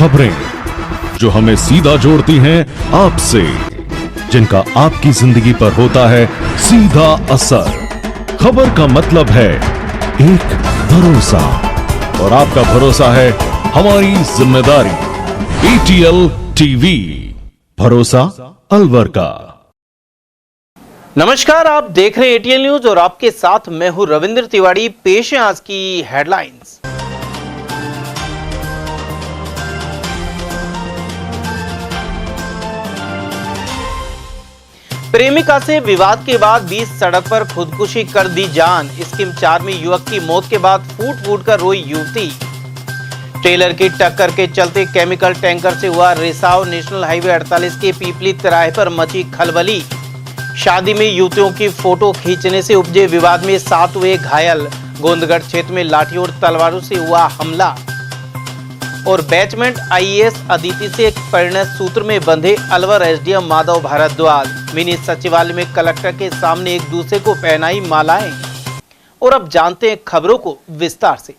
खबरें जो हमें सीधा जोड़ती हैं आपसे, जिनका आपकी जिंदगी पर होता है सीधा असर। खबर का मतलब है एक भरोसा, और आपका भरोसा है हमारी जिम्मेदारी। ATL टीवी, भरोसा अलवर का। नमस्कार, आप देख रहे हैं ATL न्यूज और आपके साथ मैं हूं रविंद्र तिवारी। पेश है आज की हेडलाइंस। प्रेमिका से विवाद के बाद बीच सड़क पर खुदकुशी कर दी जान। स्कीम 4 में युवक की मौत के बाद फूट फूट कर रोई युवती। ट्रेलर की टक्कर के चलते केमिकल टैंकर से हुआ रिसाव। नेशनल हाईवे 48 के पीपली तिराहे पर मची खलबली। शादी में युवतियों की फोटो खींचने से उपजे विवाद में 7 हुए घायल। गोंदगढ़ क्षेत्र में लाठी और तलवारों से हुआ हमला। और बैचमेंट IAS अदिति से परिणय सूत्र में बंधे अलवर SDM माधव भारद्वाज। मिनी सचिवालय में कलेक्टर के सामने एक दूसरे को पहनाई मालाएं। और अब जानते हैं खबरों को विस्तार से।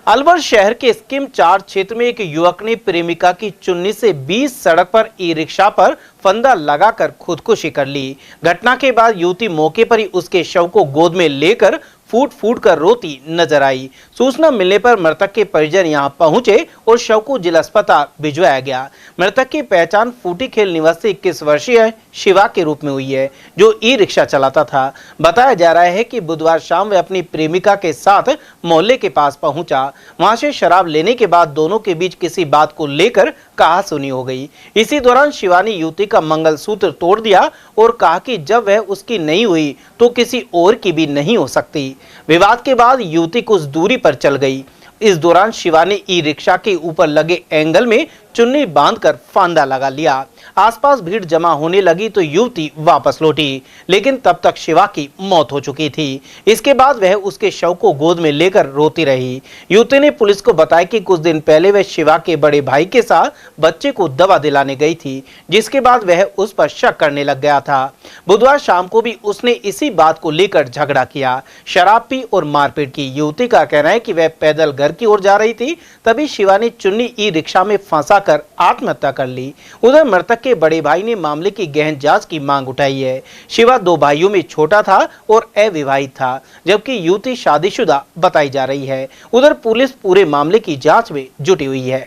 अलवर शहर के स्कीम 4 क्षेत्र में एक युवक ने प्रेमिका की चुन्नी से 20 सड़क पर ई-रिक्शा पर फंदा लगाकर खुदकुशी कर ली। घटना के बाद युवती मौके पर ही उसके शव को गोद में लेकर फूट फूट कर रोती नजर आई। सूचना मिलने पर मृतक के परिजन यहां पहुंचे और शव को जिला अस्पताल भिजवाया गया। मृतक की पहचान फूटी खेल निवासी 21 वर्षीय शिवा के रूप में हुई है, जो ई-रिक्शा चलाता था। बताया जा रहा है कि बुधवार शाम वह अपनी प्रेमिका के साथ मोहल्ले के पास पहुंचा। वहां से शराब लेने के बाद दोनों के बीच किसी बात को लेकर कहासुनी हो गई। इसी दौरान शिवा ने युवती का मंगलसूत्र तोड़ दिया और कहा कि जब वह उसकी नहीं हुई तो किसी और की भी नहीं हो सकती। विवाद के बाद युवती कुछ दूरी पर चल गई। इस दौरान शिवा ने ई-रिक्शा के ऊपर लगे एंगल में चुन्नी बांधकर फांदा लगा लिया। आसपास भीड़ जमा होने लगी तो युवती वापस लौटी, लेकिन तब तक शिवा की मौत हो चुकी थी। इसके बाद वह उसके शव को गोद में लेकर रोती रही। युवती ने पुलिस को बताया कि कुछ दिन पहले वह शिवा के बड़े भाई के साथ बच्चे को दवा दिलाने गई थी, जिसके बाद वह उस पर शक करने लग गया था। बुधवार शाम को भी उसने इसी बात को लेकर झगड़ा किया, शराब पी और मारपीट की। युवती का कहना है कि वह पैदल घर की ओर जा रही थी, तभी शिवा ने चुन्नी ई-रिक्शा में फंसा कर आत्महत्या कर ली। उधर मृतक के बड़े भाई ने मामले की गहन जांच की मांग उठाई है। शिवा 2 भाइयों में छोटा था और अविवाहित था, जबकि युवती शादीशुदा बताई जा रही है। उधर पुलिस पूरे मामले की जांच में जुटी हुई है।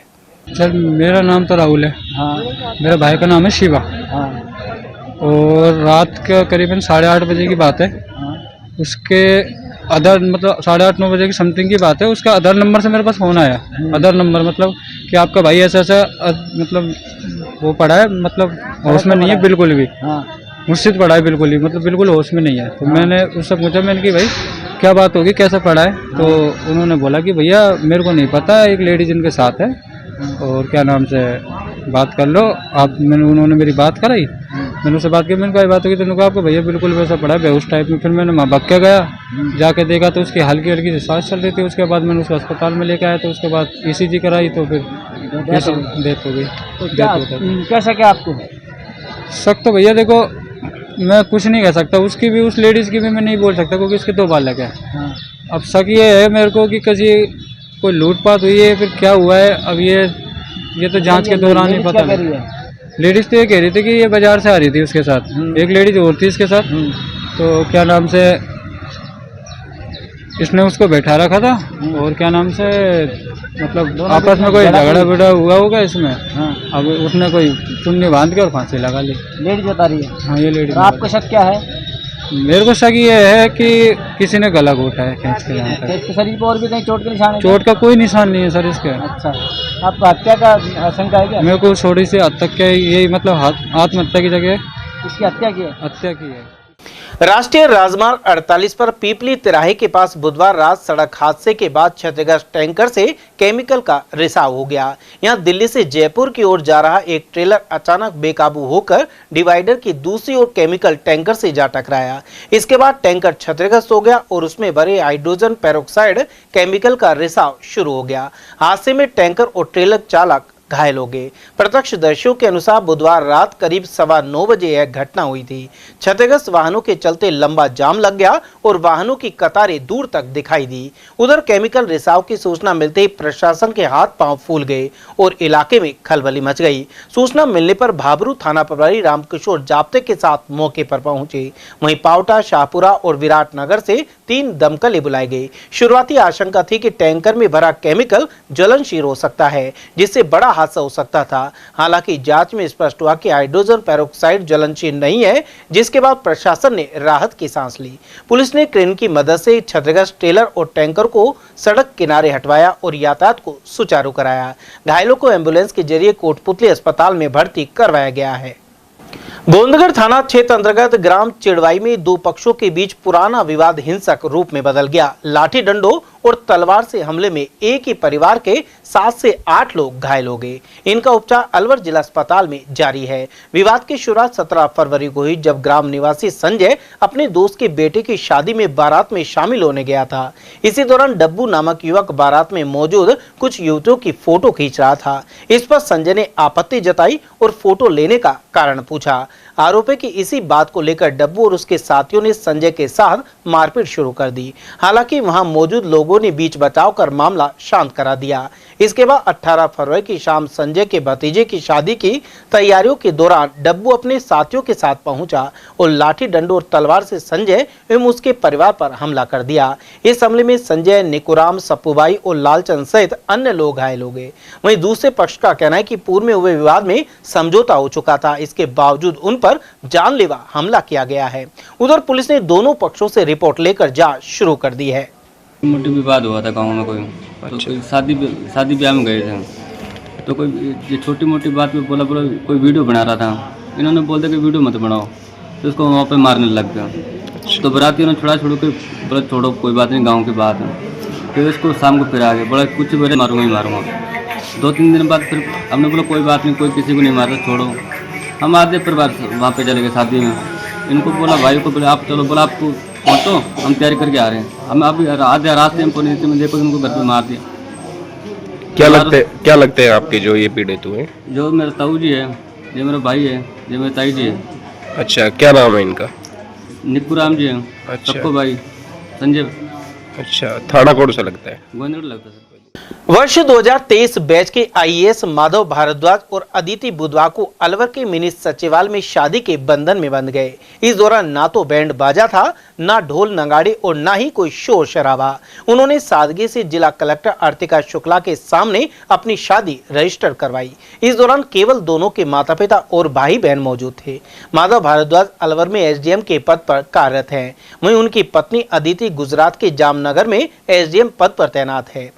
सर, मेरा नाम तो राहुल है। हाँ। मेरा भाई का नाम है शिवा। हाँ। और रात के करीबन 8:30 बजे की बात है। हाँ। उसके अदर मतलब 8:30-9 बजे की समथिंग की बात है। उसका अदर नंबर से मेरे पास फ़ोन आया। अदर नंबर मतलब कि आपका भाई ऐसा ऐसा मतलब वो पड़ा है, मतलब होश में नहीं है बिल्कुल भी। हाँ। मुझसे पड़ा है बिल्कुल ही, मतलब बिल्कुल होश में नहीं है। तो मैंने उससे पूछा, मैंने कि भाई क्या बात होगी, कैसा पड़ा है? तो उन्होंने बोला कि भैया मेरे को नहीं पता, एक लेडीज इनके साथ है और क्या नाम से बात कर लो आप। उन्होंने मेरी बात कराई, मैंने उससे बात की। मैंने कहा बात होगी तो कहा आपको भैया बिल्कुल वैसा पड़ा है बेहोश टाइप में। फिर मैंने वहाँ भाग के गया, जाके देखा तो उसकी हल्की हल्की से सांस चल रही थी। उसके बाद मैंने उसको अस्पताल में लेके आया, तो उसके बाद ECG कराई तो फिर डेथ हो गई। कैसा क्या आपको शक? तो भैया देखो मैं कुछ नहीं कह सकता, उसकी भी उस लेडीज़ की भी मैं नहीं बोल सकता, क्योंकि उसके 2 बालक है। हाँ। अब शक ये है मेरे को कि किसी कोई लूटपाट हुई है, फिर क्या हुआ है, अब ये तो जांच के दौरान ही पता लगा। लेडीज तो ये कह रही थी कि ये बाजार से आ रही थी उसके साथ, एक लेडीज और थी इसके साथ। तो क्या नाम से इसने उसको बैठा रखा था और क्या नाम से मतलब आपस में कोई झगड़ा बड़ा हुआ होगा इसमें। हाँ। अब उसने कोई चुन्नी बांध के और फांसी लगा ली। लेडीज बता रही है। हाँ, ये लेडीज। आपको शक क्या है? मेरे को शक ये है कि किसी ने गला घोटा है खींच के। यहाँ तक इसके शरीर पर और भी कहीं चोट के निशान है? चोट का कोई निशान नहीं है सर इसके। अच्छा, आपको हत्या का आशंका है क्या? मेरे को थोड़ी सी हद तक यही मतलब आत्महत्या की जगह इसकी हत्या की है। हत्या की है। राष्ट्रीय राजमार्ग 48 पर पीपली तिराहे के पास बुधवार रात सड़क हादसे के बाद क्षतिग्रस्त टैंकर से केमिकल का रिसाव हो गया। यहां दिल्ली से जयपुर की ओर जा रहा एक ट्रेलर अचानक बेकाबू होकर डिवाइडर की दूसरी ओर केमिकल टैंकर से जा टकराया। इसके बाद टैंकर क्षतिग्रस्त हो गया और उसमें भरे हाइड्रोजन पेरोक्साइड केमिकल का रिसाव शुरू हो गया। हादसे में टैंकर और ट्रेलर चालक घायल हो गए। प्रत्यक्षदर्शियों के अनुसार बुधवार रात करीब 9:15 बजे यह घटना हुई थी। क्षतिग्रस्त वाहनों के चलते लंबा जाम लग गया और वाहनों की कतारें दूर तक दिखाई दी। उधर केमिकल रिसाव की सूचना मिलते ही प्रशासन के हाथ पांव फूल गए और इलाके में खलबली मच गई। सूचना मिलने पर भाबरू थाना प्रभारी रामकिशोर जाप्ते के साथ मौके पर पहुंचे। वहीं पावटा, शाहपुरा और विराटनगर से 3 दमकलें बुलाई गई। शुरुआती आशंका थी कि टैंकर में भरा केमिकल ज्वलनशील हो सकता है, जिससे बड़ा हादसा हो सकता था। हालांकि जांच में स्पष्ट हुआ कि हाइड्रोजन पेरोक्साइड ज्वलनशील नहीं है, जिसके बाद प्रशासन ने राहत की सांस ली। पुलिस ने क्रेन की मदद से क्षतिग्रस्त ट्रेलर और टैंकर को सड़क किनारे हटवाया और यातायात को सुचारू कराया। घायलों को एम्बुलेंस के जरिए कोटपुतली अस्पताल में भर्ती करवाया गया है। गोविंदगढ़ थाना क्षेत्र अंतर्गत ग्राम चिड़वाई में 2 पक्षों के बीच पुराना विवाद हिंसक रूप में बदल गया। लाठी डंडों और तलवार से हमले में एक ही परिवार के 7 से 8 लोग घायल हो गए। इनका उपचार अलवर जिला अस्पताल में जारी है। विवाद की शुरुआत 17 फरवरी को हुई, जब ग्राम निवासी संजय अपने दोस्त के बेटे की शादी में बारात में शामिल होने गया था। इसी दौरान डब्बू नामक युवक बारात में मौजूद कुछ युवतियों की फोटो खींच रहा था। इस पर संजय ने आपत्ति जताई और फोटो लेने का कारण पूछा। आरोप है कि इसी बात को लेकर डब्बू और उसके साथियों ने संजय के साथ मारपीट शुरू कर दी। हालांकि वहां मौजूद लोगों ने बीच बचाव कर मामला शांत करा दिया। इसके बाद 18 फरवरी की शाम संजय के भतीजे की शादी की तैयारियों के दौरान डब्बू अपने साथियों के साथ पहुंचा और लाठी डंडों और तलवार से संजय एवं उसके परिवार पर हमला कर दिया। इस हमले में संजय, निकुराम, सप्पूबाई और लालचंद सहित अन्य लोग घायल हो गए। वहीं दूसरे पक्ष का कहना है कि पूर्व में हुए विवाद में समझौता हो चुका था, इसके बावजूद उन पर जानलेवा हमला किया गया है। उधर पुलिस ने दोनों पक्षों से रिपोर्ट लेकर जांच शुरू कर दी है। मोटी विवाद हुआ था गांव में कोई, तो कोई शादी ब्याह में गए थे, तो कोई ये छोटी मोटी बात पे बोला कोई वीडियो बना रहा था। इन्होंने बोल दिया कि वीडियो मत बनाओ, तो उसको वहाँ पे मारने लग गया। तो बरातियों ने छोड़ के बोला छोड़ो कोई बात नहीं, गाँव की बात है। फिर उसको शाम को फिर आ गए, बोला कुछ बोले मारूंगा ही मारूंगा। 2-3 दिन बाद फिर हमने बोला कोई बात नहीं, कोई किसी को नहीं मारता, छोड़ो। हम आधे परिवार वहाँ पे चले गए शादी में। इनको बोला भाई को, बोले आप चलो, बोला आपको पहुँचो, हम तैयारी करके आ रहे हैं। हम अभी आधे रास्ते में पहुँचे में देखो उनको घर पे मार दिया। क्या लगते हैं आपके जो ये पीड़ित हुए? जो मेरा ताऊ जी है, ये मेरा भाई है, ये मेरे ताई जी है। अच्छा, क्या नाम है इनका? निकुराम जी है। अच्छा। सबको भाई संजय। अच्छा, थाना कौन सा लगता है? गोविंदगढ़ लगता है। वर्ष 2023 बैच के आईएएस माधव भारद्वाज और अदिति बुधवार को अलवर के मिनी सचिवालय में शादी के बंधन में बंध गए। इस दौरान ना तो बैंड बाजा था, ना ढोल नगाड़े और ना ही कोई शोर शराबा। उन्होंने सादगी से जिला कलेक्टर अर्तिका शुक्ला के सामने अपनी शादी रजिस्टर करवाई। इस दौरान केवल दोनों के माता पिता और भाई बहन मौजूद थे। माधव भारद्वाज अलवर में एसडीएम के पद पर कार्यरत हैं। वहीं उनकी पत्नी अदिति गुजरात के जामनगर में एसडीएम पद पर तैनात है।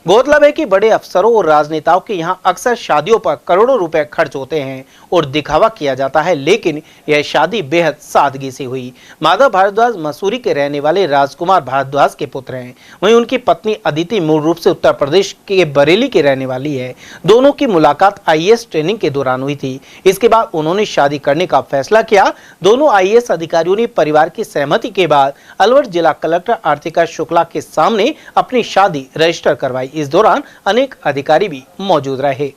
गौरतलब है कि बड़े अफसरों और राजनेताओं के यहाँ अक्सर शादियों पर करोड़ों रुपए खर्च होते हैं और दिखावा किया जाता है, लेकिन यह शादी बेहद सादगी से हुई। माधव भारद्वाज मसूरी के रहने वाले राजकुमार भारद्वाज के पुत्र हैं। वहीं उनकी पत्नी अदिति मूल रूप से उत्तर प्रदेश के बरेली की रहने वाली है। दोनों की मुलाकात आईएएस ट्रेनिंग के दौरान हुई थी। इसके बाद उन्होंने शादी करने का फैसला किया। दोनों आईएएस अधिकारियों ने परिवार की सहमति के बाद अलवर जिला कलेक्टर अर्तिका शुक्ला के सामने अपनी शादी रजिस्टर करवाई। इस दौरान अनेक अधिकारी भी मौजूद रहे।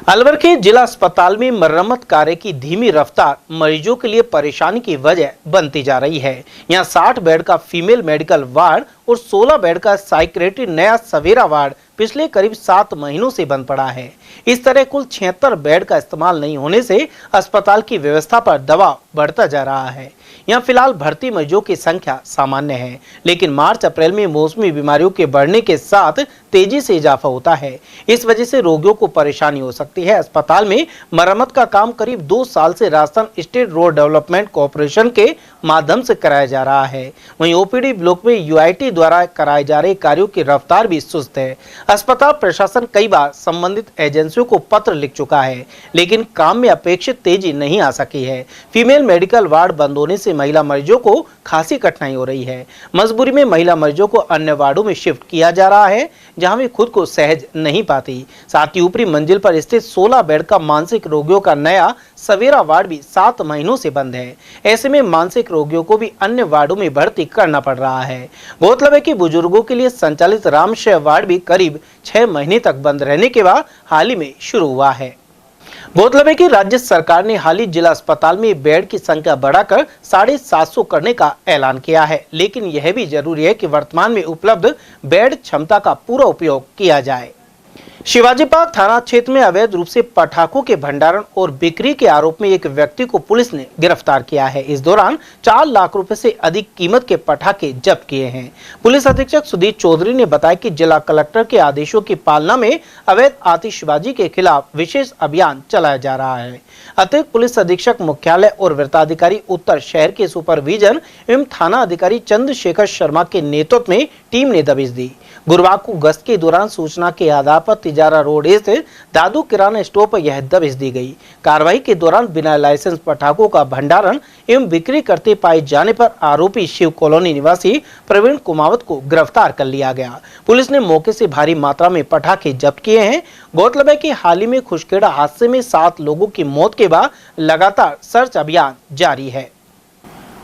अलवर के जिला अस्पताल में मरम्मत कार्य की धीमी रफ्तार मरीजों के लिए परेशानी की वजह बनती जा रही है। यहां 60 बेड का फीमेल मेडिकल वार्ड और 16 बेड का साइक्रेटरी नया सवेरा वार्ड पिछले करीब 7 महीनों से बंद पड़ा है। इस तरह कुल 76 बेड का इस्तेमाल नहीं होने से अस्पताल की व्यवस्था पर दबाव बढ़ता जा रहा है। यहाँ फिलहाल भर्ती मरीजों की संख्या सामान्य है, लेकिन मार्च अप्रैल में मौसमी बीमारियों के बढ़ने के साथ तेजी से इजाफा होता है। इस वजह से रोगियों को परेशानी हो सकती है। अस्पताल में मरम्मत का काम करीब 2 साल से Rajasthan state road development corporation के माध्यम से कराया जा रहा है। वहीं ओपीडी ब्लॉक में यूआईटी द्वारा कराए जा रहे कार्यों की रफ्तार भी सुस्त है। अस्पताल प्रशासन कई बार संबंधित एजेंसियों को पत्र लिख चुका है, लेकिन काम में अपेक्षित तेजी नहीं आ सकी है। फीमेल मेडिकल वार्ड बंद होने से महिला मरीजों को खासी कठिनाई हो रही है। मजबूरी में महिला मरीजों को अन्य वार्डों में शिफ्ट किया जा रहा है, जहां वे खुद को सहज नहीं पाती। साथ ही ऊपरी मंजिल पर स्थित 16 बेड का मानसिक रोगियों का नया सवेरा वार्ड भी 7 महीनों से बंद है। ऐसे में मानसिक रोगियों को भी अन्य वार्डों में भर्ती करना पड़ रहा है। गौरतलब गौरतलब है कि बुजुर्गों के लिए संचालित रामशय वार्ड भी करीब 6 महीने तक बंद रहने के बाद हाल ही में शुरू हुआ है। गौरतलब है कि राज्य सरकार ने हाल ही जिला अस्पताल में बेड की संख्या बढ़ाकर 750 करने का ऐलान किया है, लेकिन यह भी जरूरी है कि वर्तमान में उपलब्ध बेड क्षमता का पूरा उपयोग किया जाए। शिवाजी पार्क थाना क्षेत्र में अवैध रूप से पटाखों के भंडारण और बिक्री के आरोप में एक व्यक्ति को पुलिस ने गिरफ्तार किया है। इस दौरान 4 लाख रुपए से अधिक कीमत के पटाखे जब्त किए हैं। पुलिस अधीक्षक सुदीप चौधरी ने बताया कि जिला कलेक्टर के आदेशों की पालना में अवैध आतिशबाजी के खिलाफ विशेष अभियान चलाया जा रहा है। अतिरिक्त पुलिस अधीक्षक मुख्यालय और वृत्ताधिकारी उत्तर शहर के सुपरविजन एवं थाना अधिकारी चंद्रशेखर शर्मा के नेतृत्व में टीम ने दबिश दी। गुरुवार को गश्त के दौरान सूचना के आधार पर तिजारा रोड स्थित दादू किराना स्टोर पर यह दबिश दी गई। कार्रवाई के दौरान बिना लाइसेंस पटाखों का भंडारण एवं बिक्री करते पाए जाने पर आरोपी शिव कॉलोनी निवासी प्रवीण कुमावत को गिरफ्तार कर लिया गया। पुलिस ने मौके से भारी मात्रा में पटाखे जब्त किए हैं। गौरतलब है कि हाल ही में खुशखेड़ा हादसे में 7 लोगों की मौत के बाद लगातार सर्च अभियान जारी है।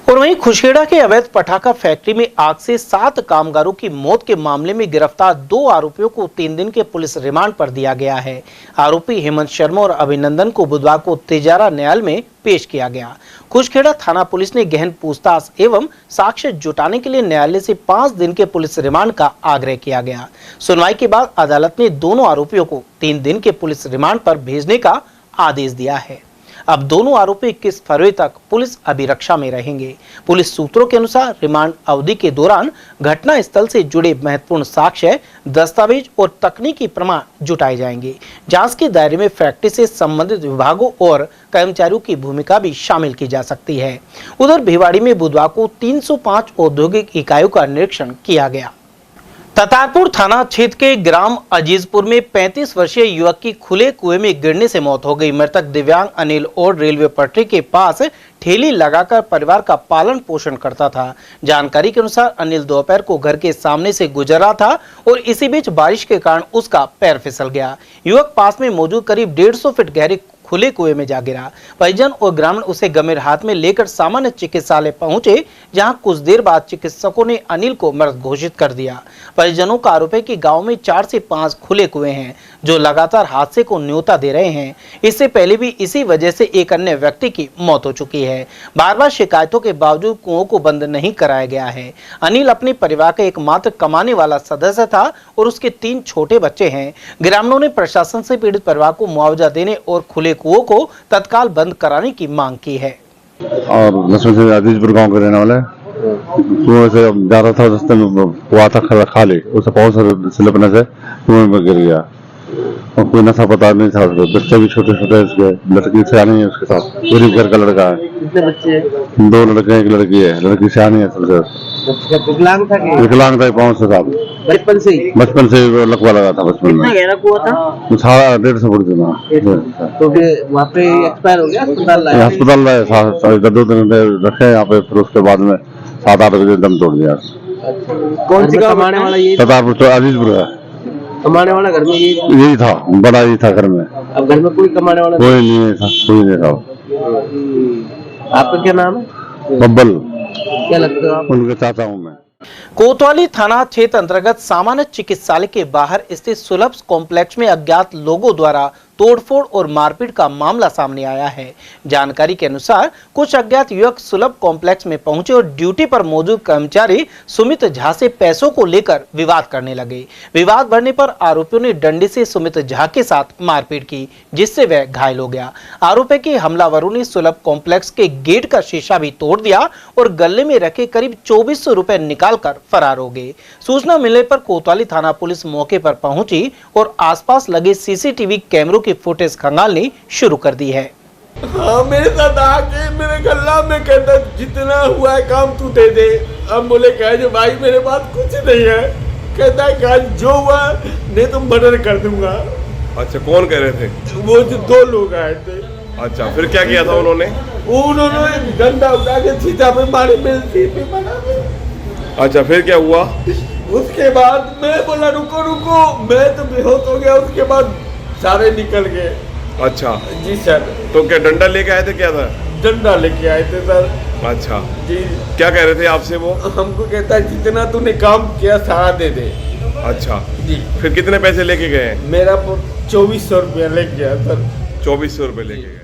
और वहीं खुशखेड़ा के अवैध पटाखा फैक्ट्री में आग से 7 कामगारों की मौत के मामले में गिरफ्तार 2 आरोपियों को 3 दिन के पुलिस रिमांड पर दिया गया है। आरोपी हेमंत शर्मा और अभिनंदन को बुधवार को तिजारा न्यायालय में पेश किया गया। खुशखेड़ा थाना पुलिस ने गहन पूछताछ एवं साक्ष्य जुटाने के लिए न्यायालय से 5 दिन के पुलिस रिमांड का आग्रह किया गया। सुनवाई के बाद अदालत ने दोनों आरोपियों को 3 दिन के पुलिस रिमांड पर भेजने का आदेश दिया है। अब दोनों आरोपी 21 फरवरी तक पुलिस अभिरक्षा में रहेंगे। पुलिस सूत्रों के अनुसार रिमांड अवधि के दौरान घटना स्थल से जुड़े महत्वपूर्ण साक्ष्य, दस्तावेज और तकनीकी प्रमाण जुटाए जाएंगे। जांच के दायरे में फैक्ट्री से संबंधित विभागों और कर्मचारियों की भूमिका भी शामिल की जा सकती है। उधर भिवाड़ी में बुधवार को 305 औद्योगिक इकाइयों का निरीक्षण किया गया। ततारपुर थाना क्षेत्र के ग्राम अजीजपुर में 35 वर्षीय युवक की खुले कुएं में गिरने से मौत हो गई। मृतक दिव्यांग अनिल और रेलवे पटरी के पास ठेली लगाकर परिवार का पालन पोषण करता था। जानकारी के अनुसार अनिल दोपहर को घर के सामने से गुजर रहा था और इसी बीच बारिश के कारण उसका पैर फिसल गया। युवक पास में मौजूद करीब 150 फीट गहरे खुले कुएं में जा गिरा। परिजन और ग्रामीण उसे गंभीर हाथ में लेकर सामान्य चिकित्सालय पहुंचे, जहां कुछ देर बाद चिकित्सकों ने अनिल को मृत घोषित कर दिया। परिजनों का आरोप है कि गांव में 4 से 5 खुले कुएं हैं जो लगातार हादसे को न्योता दे रहे हैं। इससे पहले भी इसी वजह से एक अन्य व्यक्ति की मौत हो चुकी है। बार बार शिकायतों के बावजूद कुओं को बंद नहीं कराया गया है। अनिल अपने परिवार का एकमात्र कमाने वाला सदस्य था और उसके 3 छोटे बच्चे हैं। ग्रामीणों ने प्रशासन से पीड़ित परिवार को मुआवजा देने और खुले कुओं को तत्काल बंद कराने की मांग की है। और लक्ष्मण से अजीजपुर गांव के रहने वाले कुएं से जा रहा था, रास्ते में कुआं था खाली, उसे बहुत सारे स्लिपने से कुएं में गिर गया और कोई नशा पता नहीं था। बच्चे भी छोटे छोटे, उसके लड़की सियानी है, उसके साथ गरीब घर का लड़का है। कितने बच्चे? 2 लड़के, 1 लड़की है। लड़की सियानी है, सबसे विकलांग था कि विकलांग था। 5 से 7 बचपन से लकवा लगा था। बचपन में गहरा कुआं था, 150 फुट था। तो फिर वहाँ पे एक्सपायर हो गया, अस्पताल लाए 2 दिन रखे यहाँ पे। फिर उसके बाद में 7-8 बजे दम तोड़ दिया। कौन सी कमाने वाला? ये ततारपुर तो अजीजपुर है। कमाने वाला घर में यही था, बड़ा ही था घर में। अब घर में कोई कमाने वाला कोई नहीं था, कोई नहीं था। आपका क्या नाम है? बब्बल। क्या लगता है आप? उनके चाचा हूँ मैं। कोतवाली थाना क्षेत्र अंतर्गत सामान्य चिकित्सालय के बाहर स्थित सुलभ कॉम्प्लेक्स में अज्ञात लोगों द्वारा तोड़फोड़ और मारपीट का मामला सामने आया है। जानकारी के अनुसार कुछ अज्ञात युवक सुलभ कॉम्प्लेक्स में पहुंचे और ड्यूटी पर मौजूद कर्मचारी सुमित झा से पैसों को लेकर विवाद करने लगे। विवाद बढ़ने पर आरोपियों ने डंडे से सुमित झा के साथ मारपीट की, जिससे वह घायल हो गया। आरोप है कि हमलावरों ने सुलभ कॉम्प्लेक्स के गेट का शीशा भी तोड़ दिया और गले में रखे करीब 2400 रुपए निकालकर फरार हो गए। सूचना मिलने पर कोतवाली थाना पुलिस मौके पर पहुंची और आसपास लगे सीसीटीवी कैमरों की फुटेज खंगालनी शुरू कर दी है। हाँ, मेरे साथ आके मेरे गला में कहता जितना हुआ है काम तू दे दे। अब बोले कहे जो भाई मेरे पास कुछ नहीं है, कहता है कि जो हुआ नहीं तो मर्डर कर दूंगा। अच्छा, कौन कह रहे थे? वो जो 2 लोग आए थे। अच्छा, फिर क्या किया था उन्होंने? उन्होंने डंडा उठा के सीधा पे मारे, मेरे सिर पे मारा। अच्छा, फिर क्या हुआ? उसके बाद मैं बोला रुको रुको, मैं तो बेहोश हो गया। उसके बाद सारे निकल गए। अच्छा जी सर। तो क्या डंडा लेके आए थे? क्या था? डंडा लेके आए थे सर। अच्छा, जी क्या कह रहे थे आपसे वो? हमको कहता है जितना तूने काम किया सारा दे दे। अच्छा, जी फिर कितने पैसे लेके गए? मेरा 2400 रुपया लेके गया सर। 2400 रुपये लेके गए।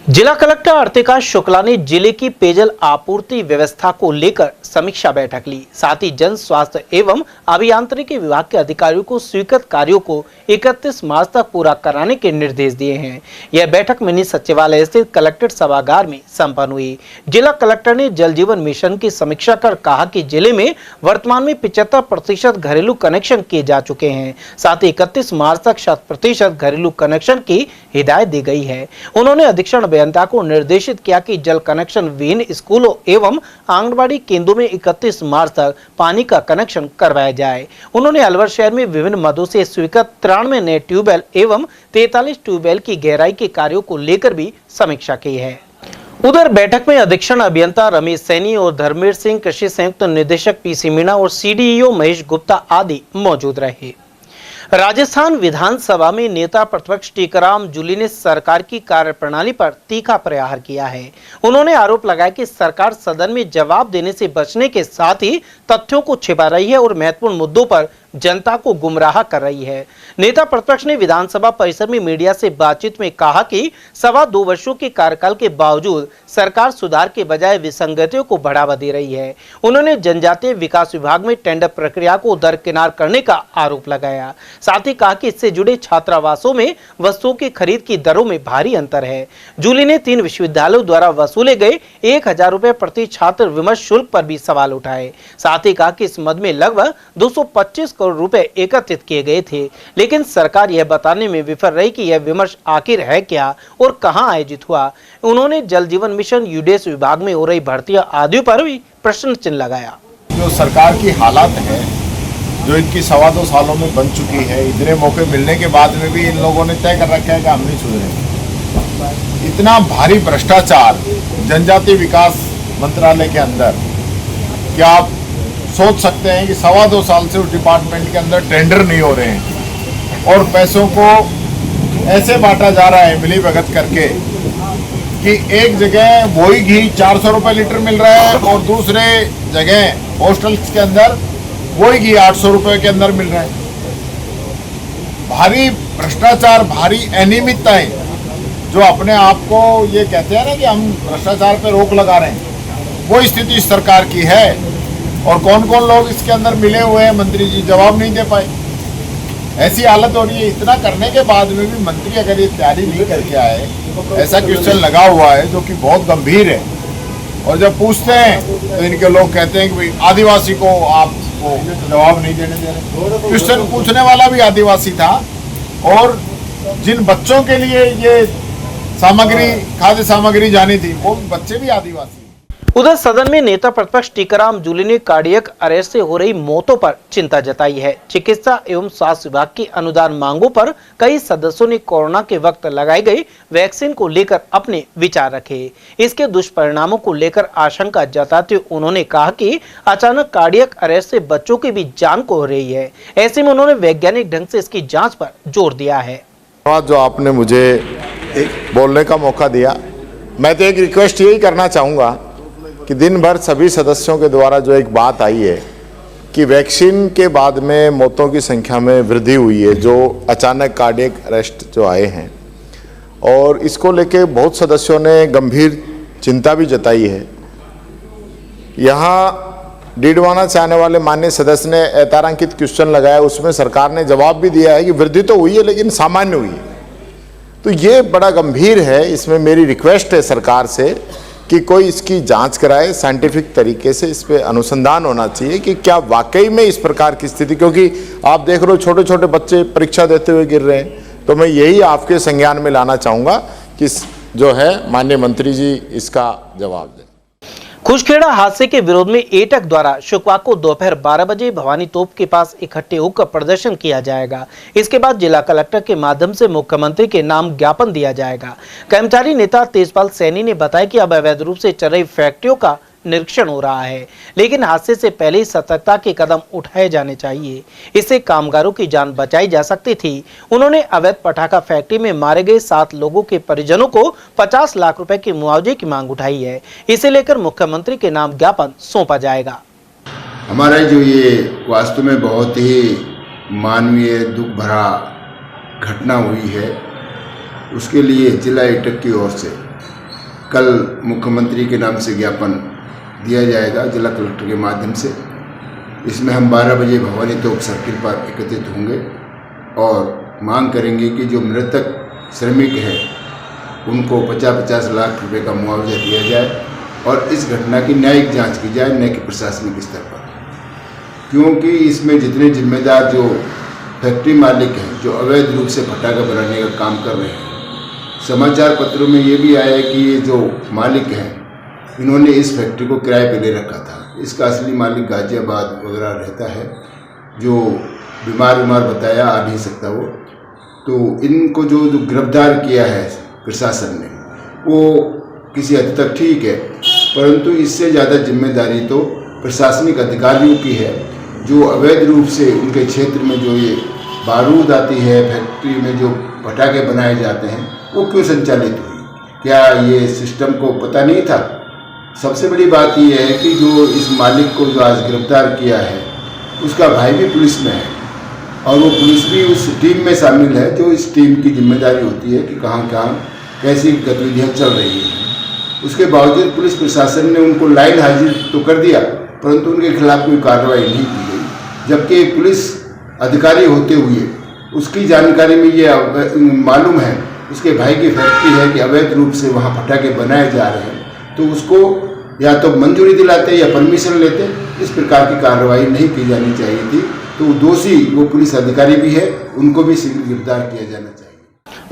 जिला कलेक्टर अर्तिका शुक्ला ने जिले की पेयजल आपूर्ति व्यवस्था को लेकर समीक्षा बैठक ली। साथ ही जन स्वास्थ्य एवं अभियांत्रिकी विभाग के अधिकारियों को स्वीकृत कार्यों को 31 मार्च तक पूरा कराने के निर्देश दिए हैं। यह बैठक मिनी सचिवालय स्थित कलेक्ट्रेट सभागार में संपन्न हुई। जिला कलेक्टर ने जल जीवन मिशन की समीक्षा कर कहा कि जिले में वर्तमान में 75% घरेलू कनेक्शन किए जा चुके हैं। साथ ही 31 मार्च तक 100% घरेलू कनेक्शन की हिदायत दी गई है। उन्होंने अधीक्षण अभियंता को निर्देशित किया कि जल कनेक्शन विहीन स्कूलों एवं आंगनबाड़ी केंद्रों में 31 मार्च तक पानी का कनेक्शन करवाया जाए। उन्होंने अलवर शहर में विभिन्न मदों से स्वीकृत 93 नए ट्यूबवेल एवं 43 ट्यूबवेल की गहराई के कार्यों को लेकर भी समीक्षा की है। उधर बैठक में अधीक्षण अभियंता रमेश सैनी और धर्मेंद्र सिंह, कृषि संयुक्त निदेशक पीसी मीणा और सीडीईओ महेश गुप्ता आदि मौजूद रहे। राजस्थान विधानसभा में नेता प्रतिपक्ष टीकाराम जूली ने सरकार की कार्यप्रणाली पर तीखा प्रहार किया है। उन्होंने आरोप लगाया कि सरकार सदन में जवाब देने से बचने के साथ ही तथ्यों को छिपा रही है और महत्वपूर्ण मुद्दों पर जनता को गुमराह कर रही है। नेता प्रतिपक्ष ने विधानसभा परिसर में मीडिया से बातचीत में कहा कि 2.25 वर्षों के कार्यकाल के बावजूद सरकार सुधार के बजाय विसंगतियों को बढ़ावा दे रही है। उन्होंने जनजातीय विकास विभाग में टेंडर प्रक्रिया को दरकिनार करने का आरोप लगाया। साथ ही कहा कि इससे जुड़े छात्रावासों में वस्तुओं की खरीद की दरों में भारी अंतर है। जूली ने 3 विश्वविद्यालयों द्वारा वसूले गए 1000 रुपए प्रति छात्र विमर्श शुल्क पर भी सवाल उठाए। साथ ही कहा कि इस मद में लगभग 225 करोड़ रुपए एकत्रित किए गए थे, लेकिन सरकार यह बताने में विफल रही कि यह विमर्श आखिर है क्या और कहां आयोजित हुआ। उन्होंने जल जीवन मिशन यूडेस विभाग में हो रही भर्तियां आदि पर भी प्रश्न चिन्ह लगाया। जो सरकार की हालात है, जो इनकी 2.25 सालों में बन चुकी है, इतने मौके मिलने के बाद में भी इन लोगों ने तय कर रखा है कि हम नहीं सुधरेंगे। इतना भारी भ्रष्टाचार जनजातीय विकास मंत्रालय के अंदर, क्या आप सोच सकते हैं कि 2.25 साल से उस डिपार्टमेंट के अंदर टेंडर नहीं हो रहे हैं और पैसों को ऐसे बांटा जा रहा है मिली भगत करके कि एक जगह वही घी 400 रुपये लीटर मिल रहा है और दूसरे जगह हॉस्टल्स के अंदर वही घी 800 रुपये के अंदर मिल रहा है। भारी भ्रष्टाचार, भारी अनियमितताएं, जो अपने आप को ये कहते हैं ना कि हम भ्रष्टाचार पे रोक लगा रहे हैं, वो स्थिति सरकार की है। और कौन कौन लोग इसके अंदर मिले हुए हैं, मंत्री जी जवाब नहीं दे पाए। ऐसी हालत हो रही है। इतना करने के बाद में भी मंत्री अगर ये तैयारी नहीं करके आए, ऐसा क्वेश्चन लगा हुआ है जो कि बहुत गंभीर है। और जब पूछते हैं तो इनके लोग कहते हैं कि भाई आदिवासी को आप जवाब नहीं देने दे रहे। क्वेश्चन पूछने वाला भी आदिवासी था और जिन बच्चों के लिए ये सामग्री, खाद्य सामग्री जानी थी, वो बच्चे भी आदिवासी। उधर सदन में नेता प्रतिपक्ष टीकाराम जूली ने कार्डियक अरेस्ट से हो रही मौतों पर चिंता जताई है। चिकित्सा एवं स्वास्थ्य विभाग की अनुदान मांगों पर कई सदस्यों ने कोरोना के वक्त लगाई गई वैक्सीन को लेकर अपने विचार रखे। इसके दुष्परिणामों को लेकर आशंका जताते हुए उन्होंने कहा कि अचानक कार्डियक अरेस्ट से बच्चों की भी जान को हो रही है। ऐसे में उन्होंने वैज्ञानिक ढंग से इसकी जाँच पर जोर दिया है। जो आपने मुझे बोलने का मौका दिया, मैं तो एक रिक्वेस्ट यही करना चाहूँगा कि दिन भर सभी सदस्यों के द्वारा जो एक बात आई है कि वैक्सीन के बाद में मौतों की संख्या में वृद्धि हुई है, जो अचानक कार्डियक अरेस्ट जो आए हैं, और इसको लेके बहुत सदस्यों ने गंभीर चिंता भी जताई है। यहाँ डीडवाना से आने वाले माननीय सदस्य ने तारांकित क्वेश्चन लगाया, उसमें सरकार ने जवाब भी दिया है कि वृद्धि तो हुई है लेकिन सामान्य हुई है। तो ये बड़ा गंभीर है। इसमें मेरी रिक्वेस्ट है सरकार से कि कोई इसकी जांच कराए, साइंटिफिक तरीके से इस पे अनुसंधान होना चाहिए कि क्या वाकई में इस प्रकार की स्थिति, क्योंकि आप देख रहे हो छोटे छोटे बच्चे परीक्षा देते हुए गिर रहे हैं। तो मैं यही आपके संज्ञान में लाना चाहूँगा कि जो है माननीय मंत्री जी इसका जवाब दें। खुशखेड़ा हादसे के विरोध में एटक द्वारा शुक्रवार को दोपहर 12 बजे भवानी तोप के पास इकट्ठे होकर प्रदर्शन किया जाएगा। इसके बाद जिला कलेक्टर के माध्यम से मुख्यमंत्री के नाम ज्ञापन दिया जाएगा। कर्मचारी नेता तेजपाल सैनी ने बताया कि अब अवैध रूप से चल रही फैक्ट्रियों का निरीक्षण हो रहा है, लेकिन हादसे से पहले ही सतर्कता के कदम उठाए जाने चाहिए। इससे कामगारों की जान बचाई जा सकती थी। उन्होंने अवैध पटाखा फैक्ट्री में मारे गए 7 लोगों के परिजनों को 50 लाख रुपए के मुआवजे की मांग उठाई है। इसे लेकर मुख्यमंत्री के नाम ज्ञापन सौंपा जाएगा। हमारा जो ये वास्तव में बहुत ही मानवीय दुख भरा घटना हुई है, उसके लिए जिला एटक की ओर से कल मुख्यमंत्री के नाम से ज्ञापन दिया जाएगा जिला कलेक्टर के माध्यम से। इसमें हम 12 बजे भवानी चौक सर्किल पर एकत्रित होंगे और मांग करेंगे कि जो मृतक श्रमिक हैं उनको 50-50 लाख रुपए का मुआवजा दिया जाए और इस घटना की न्यायिक जांच की जाए, न कि प्रशासनिक स्तर पर। क्योंकि इसमें जितने जिम्मेदार जो फैक्ट्री मालिक हैं जो अवैध रूप से पटाखा बनाने का काम कर रहे हैं, समाचार पत्रों में ये भी आया है कि ये जो मालिक हैं इन्होंने इस फैक्ट्री को किराए पे ले रखा था। इसका असली मालिक गाजियाबाद वगैरह रहता है, जो बीमार बताया, आ नहीं सकता वो। तो इनको जो गिरफ्तार किया है प्रशासन ने, वो किसी हद तक ठीक है, परंतु इससे ज़्यादा जिम्मेदारी तो प्रशासनिक अधिकारियों की है, जो अवैध रूप से उनके क्षेत्र में जो ये बारूद आती है, फैक्ट्री में जो पटाखे बनाए जाते हैं, वो क्यों संचालित हुई? क्या ये सिस्टम को पता नहीं था? सबसे बड़ी बात ये है कि जो इस मालिक को जो आज गिरफ्तार किया है, उसका भाई भी पुलिस में है और वो पुलिस भी उस टीम में शामिल है, जो इस टीम की जिम्मेदारी होती है कि कहाँ कहाँ कैसी गतिविधियाँ चल रही हैं। उसके बावजूद पुलिस प्रशासन ने उनको लाइन हाजिर तो कर दिया, परंतु उनके खिलाफ कोई कार्रवाई नहीं की गई, जबकि एक पुलिस अधिकारी होते हुए उसकी जानकारी में ये मालूम है उसके भाई की फैक्ट्री है कि अवैध रूप से वहाँ पटाखे बनाए जा रहे हैं, तो उसको या तो मंजूरी दिलाते या परमिशन लेते। इस प्रकार की कार्रवाई नहीं की जानी चाहिए थी। तो दोषी वो पुलिस अधिकारी भी है, उनको भी शीघ्र गिरफ्तार किया जाना चाहिए।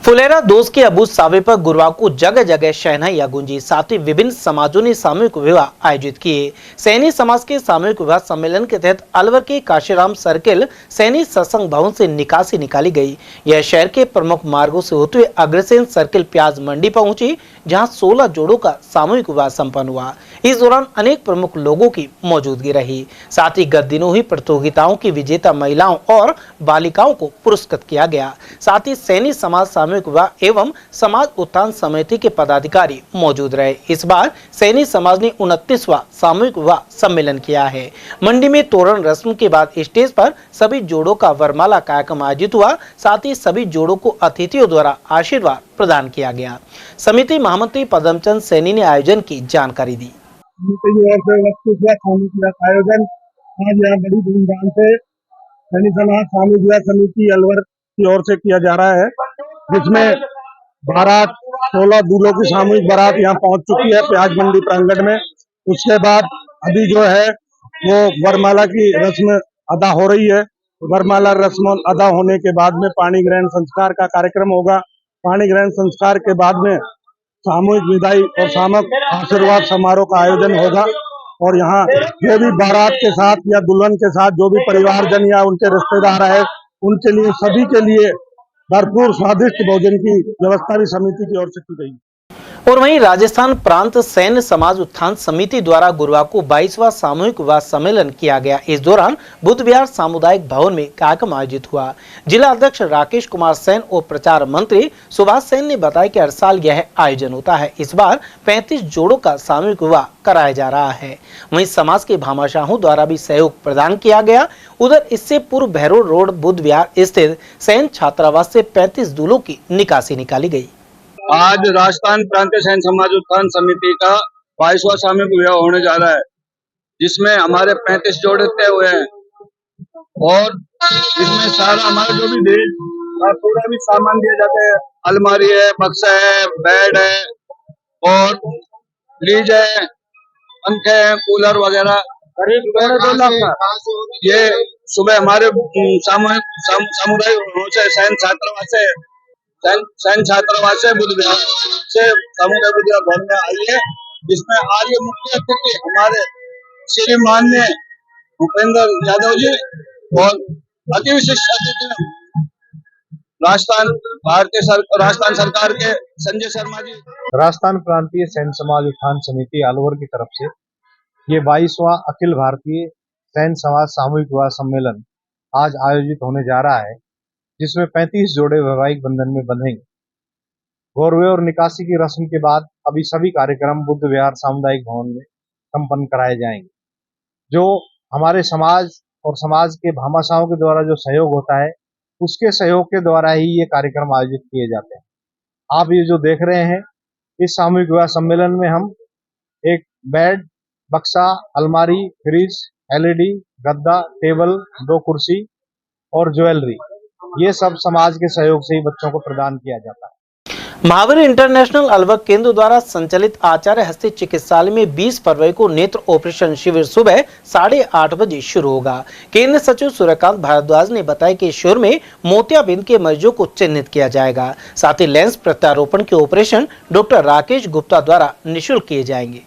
फुलेरा दोष के अबूझ सावे पर गुरुवार को जगह जगह शहनाइयां गूंजी। साथ ही विभिन्न समाजों ने सामूहिक विवाह आयोजित किए। सैनी समाज के सामूहिक विवाह सम्मेलन के तहत अलवर के काशीराम सर्किल सैनी सत्संग भवन से निकासी निकाली गई। यह शहर के प्रमुख मार्गों से होते हुए अग्रसेन सर्किल प्याज मंडी पहुंची, जहां 16 जोड़ों का सामूहिक विवाह संपन्न हुआ। इस दौरान अनेक प्रमुख लोगों की मौजूदगी रही। साथ ही गत दिनों ही प्रतियोगिताओं की विजेता महिलाओं और बालिकाओं को पुरस्कृत किया गया। साथ ही सैनी समाज सामूहिक विवाह एवं समाज उत्थान समिति के पदाधिकारी मौजूद रहे। इस बार सैनी समाज ने 29वां सामूहिक विवाह सम्मेलन किया है। मंडी में तोरण रस्म के बाद स्टेज पर सभी जोड़ों का वरमाला कार्यक्रम आयोजित हुआ। साथ ही सभी जोड़ों को अतिथियों द्वारा आशीर्वाद प्रदान किया गया। समिति महामंत्री पदमचंद सैनी ने आयोजन की जानकारी दी। आयोजन आज यहाँ बड़ी धूमधाम से सैनी समाज सामूहिक विवाह समिति अलवर की ओर से किया जा रहा है, जिसमें बारात 16 दूल्हों की सामूहिक बारात यहाँ पहुंच चुकी है प्याज मंडी प्रांगण में। उसके बाद अभी जो है वो वरमाला की रस्म अदा हो रही है। वरमाला रस्म अदा होने के बाद में पाणी ग्रहण संस्कार का कार्यक्रम होगा। पाणी ग्रहण संस्कार के बाद में सामूहिक विदाई और सामूहिक आशीर्वाद समारोह का आयोजन होगा। और यहाँ जो भी बारात के साथ या दुल्हन के साथ जो भी परिवारजन या उनके रिश्तेदार है, उनके लिए सभी के लिए भरपूर स्वादिष्ट भोजन की व्यवस्था भी समिति की ओर से की गई। और वहीं राजस्थान प्रांत सैन्य समाज उत्थान समिति द्वारा गुरुवार को 22वां सामूहिक विवाह सम्मेलन किया गया। इस दौरान बुद्ध विहार सामुदायिक भवन में कार्यक्रम आयोजित हुआ। जिला अध्यक्ष राकेश कुमार सैन और प्रचार मंत्री सुभाष सैन ने बताया कि हर साल यह आयोजन होता है। इस बार 35 जोड़ों का सामूहिक विवाह कराया जा रहा है। वहीं समाज के भामाशाहों द्वारा भी सहयोग प्रदान किया गया। उधर इससे पूर्व भैरों रोड बुद्ध विहार स्थित सैन्य छात्रावास से 35 दूल्हों की निकासी निकाली गई। आज राजस्थान प्रांतीय सैन्य समाज उत्थान समिति का 22वां सामूहिक विवाह होने जा रहा है, जिसमें हमारे 35 जोड़े तय हुए हैं और इसमें सारा हमारा जो भी देश का पूरा भी सामान दिया जाता है। अलमारी है, बक्सा है, बेड है और फ्रिज है, पंखे हैं, कूलर वगैरह करीब 2.5 लाख का। ये सुबह हमारे सामुदायिक सैन्य छात्रावास से बुद्ध विहार से सामुदायिक विद्या भवन में आई है, जिसमें आज ये मुख्य अतिथि हमारे श्री माननीय भूपेंद्र यादव जी और अति विशिष्ट अतिथि राजस्थान सरकार के संजय शर्मा जी। राजस्थान प्रांतीय सैन्य समाज उत्थान समिति अलवर की तरफ से ये 22वां अखिल भारतीय सैन्य समाज सामूहिक विवाह सम्मेलन आज आयोजित होने जा रहा है, जिसमें 35 जोड़े वैवाहिक बंधन में बंधेंगे। गौरवे और निकासी की रस्म के बाद अभी सभी कार्यक्रम बुद्ध विहार सामुदायिक भवन में संपन्न कराए जाएंगे। जो हमारे समाज और समाज के भामाशाहों के द्वारा जो सहयोग होता है, उसके सहयोग के द्वारा ही ये कार्यक्रम आयोजित किए जाते हैं। आप ये जो देख रहे हैं, इस सामूहिक विवाह सम्मेलन में हम एक बेड, बक्सा, अलमारी, फ्रिज, LED, गद्दा, टेबल, 2 कुर्सी और ज्वेलरी, ये सब समाज के सहयोग से ही बच्चों को प्रदान किया जाता है। महावीर इंटरनेशनल अलवर केंद्र द्वारा संचालित आचार्य हस्ती चिकित्सालय में 20 फरवरी को नेत्र ऑपरेशन शिविर सुबह 8:30 बजे शुरू होगा। केंद्र सचिव सूर्यकांत भारद्वाज ने बताया कि शिविर में मोतियाबिंद के मरीजों को चिन्हित किया जाएगा। साथ ही लेंस प्रत्यारोपण के ऑपरेशन डॉक्टर राकेश गुप्ता द्वारा निःशुल्क किए जाएंगे।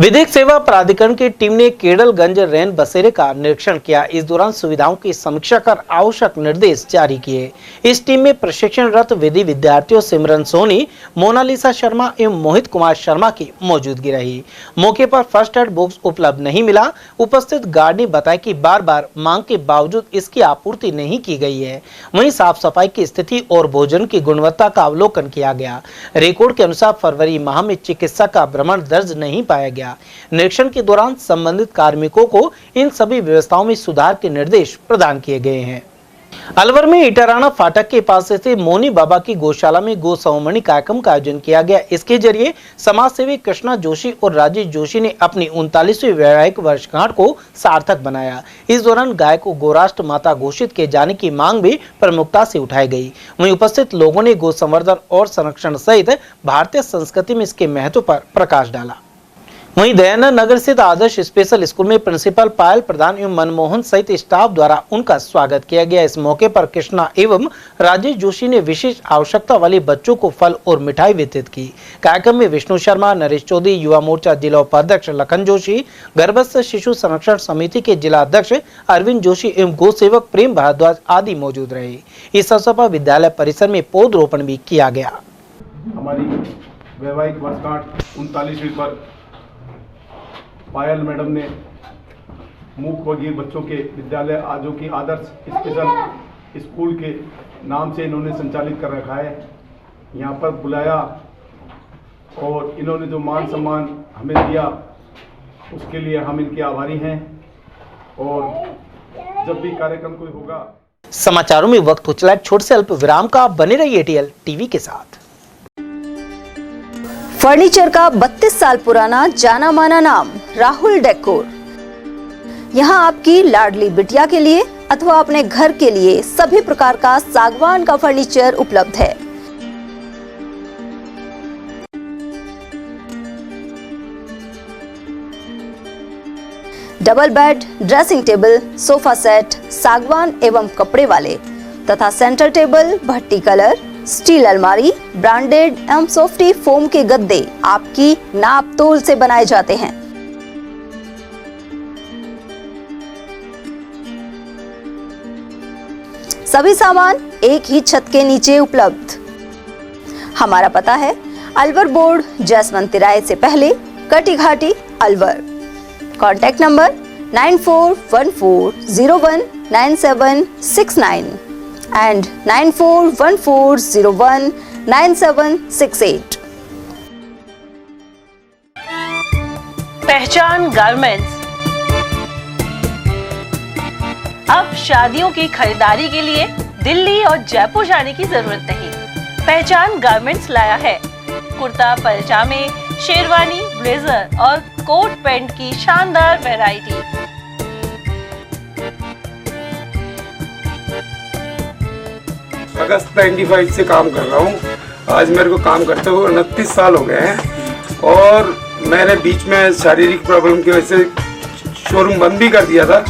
विधिक सेवा प्राधिकरण की टीम ने केडलगंज रैन बसेरे का निरीक्षण किया। इस दौरान सुविधाओं की समीक्षा कर आवश्यक निर्देश जारी किए। इस टीम में प्रशिक्षणरत विधि विद्यार्थियों सिमरन सोनी, मोनालिसा शर्मा एवं मोहित कुमार शर्मा की मौजूदगी रही। मौके पर फर्स्ट एड बॉक्स उपलब्ध नहीं मिला। उपस्थित गार्ड ने बताया कि बार-बार मांग के बावजूद इसकी आपूर्ति नहीं की गई है। वहीं साफ सफाई की स्थिति और भोजन की गुणवत्ता का अवलोकन किया गया। रिकॉर्ड के अनुसार फरवरी माह में चिकित्सा का भ्रमण दर्ज नहीं पाया गया। निरीक्षण के दौरान संबंधित कार्मिकों को इन सभी व्यवस्थाओं में सुधार के निर्देश प्रदान किए गए हैं। अलवर में इटाराना फाटक के पास स्थित मोनी बाबा की गौशाला में गौ संवर्धन कार्यक्रम का आयोजन किया गया। इसके जरिए समाज सेवी कृष्णा जोशी और राजेश जोशी ने अपनी 39वीं वैवाहिक वर्षगांठ को सार्थक बनाया। इस दौरान गाय को गौराष्ट्र माता घोषित किए जाने की मांग भी प्रमुखता से उठाई गई। वहीं उपस्थित लोगों ने गौ संवर्धन और संरक्षण सहित भारतीय संस्कृति में इसके महत्व पर प्रकाश डाला। वहीं दयानंद नगर स्थित आदर्श स्पेशल स्कूल में प्रिंसिपल पायल प्रधान एवं मनमोहन सहित स्टाफ द्वारा उनका स्वागत किया गया। इस मौके पर कृष्णा एवं राजेश जोशी ने विशेष आवश्यकता वाले बच्चों को फल और मिठाई वितरित की। कार्यक्रम में विष्णु शर्मा, नरेश चौधरी, युवा मोर्चा जिला उपाध्यक्ष लखन जोशी, गर्भस्थ शिशु संरक्षण समिति के जिला अध्यक्ष अरविंद जोशी एवं गौ सेवक प्रेम भारद्वाज आदि मौजूद रहे। इस अवसर पर विद्यालय परिसर में पौधरोपण भी किया गया। हमारी वैवाहिक वर्षगांठ 39वीं पर पायल मैडम ने मूक बधिर बच्चों के विद्यालय आजो की आदर्श स्पेशल स्कूल के नाम से इन्होंने संचालित कर रखा है। यहाँ पर बुलाया और इन्होंने जो मान सम्मान हमें दिया, उसके लिए हम इनके आभारी हैं। और जब भी कार्यक्रम कोई होगा। समाचारों में वक्त हो चला छोटे से अल्प विराम का। बने रहिए ATL टीवी के साथ। फर्नीचर का 32 साल पुराना जाना माना नाम राहुल डेकोर। यहाँ आपकी लाडली बिटिया के लिए अथवा अपने घर के लिए सभी प्रकार का सागवान का फर्नीचर उपलब्ध है। Double bed, dressing table, sofa set सागवान एवं कपड़े वाले तथा सेंटर टेबल, भट्टी कलर, स्टील अलमारी, ब्रांडेड एवं सॉफ्टी फोम के गद्दे आपकी नाप तोल से बनाए जाते हैं। सभी सामान एक ही छत के नीचे उपलब्ध। हमारा पता है अलवर बोर्ड, जैसमंद तिराहे से पहले, कटी घाटी, अलवर। Contact number 9414019769 and 9414019768। पहचान गारमेंट्स अब शादियों की खरीदारी के लिए दिल्ली और जयपुर जाने की जरूरत नहीं। पहचान गारमेंट्स लाया है कुर्ता, पैजामे, शेरवानी, ब्लेजर और कोट पैंट की शानदार वैरायटी। अगस्त 95 से काम कर रहा हूँ। आज मेरे को काम करते हुए 29 साल हो गए हैं और मैंने बीच में शारीरिक प्रॉब्लम की वजह से शोरूम बंद भी कर दिया था।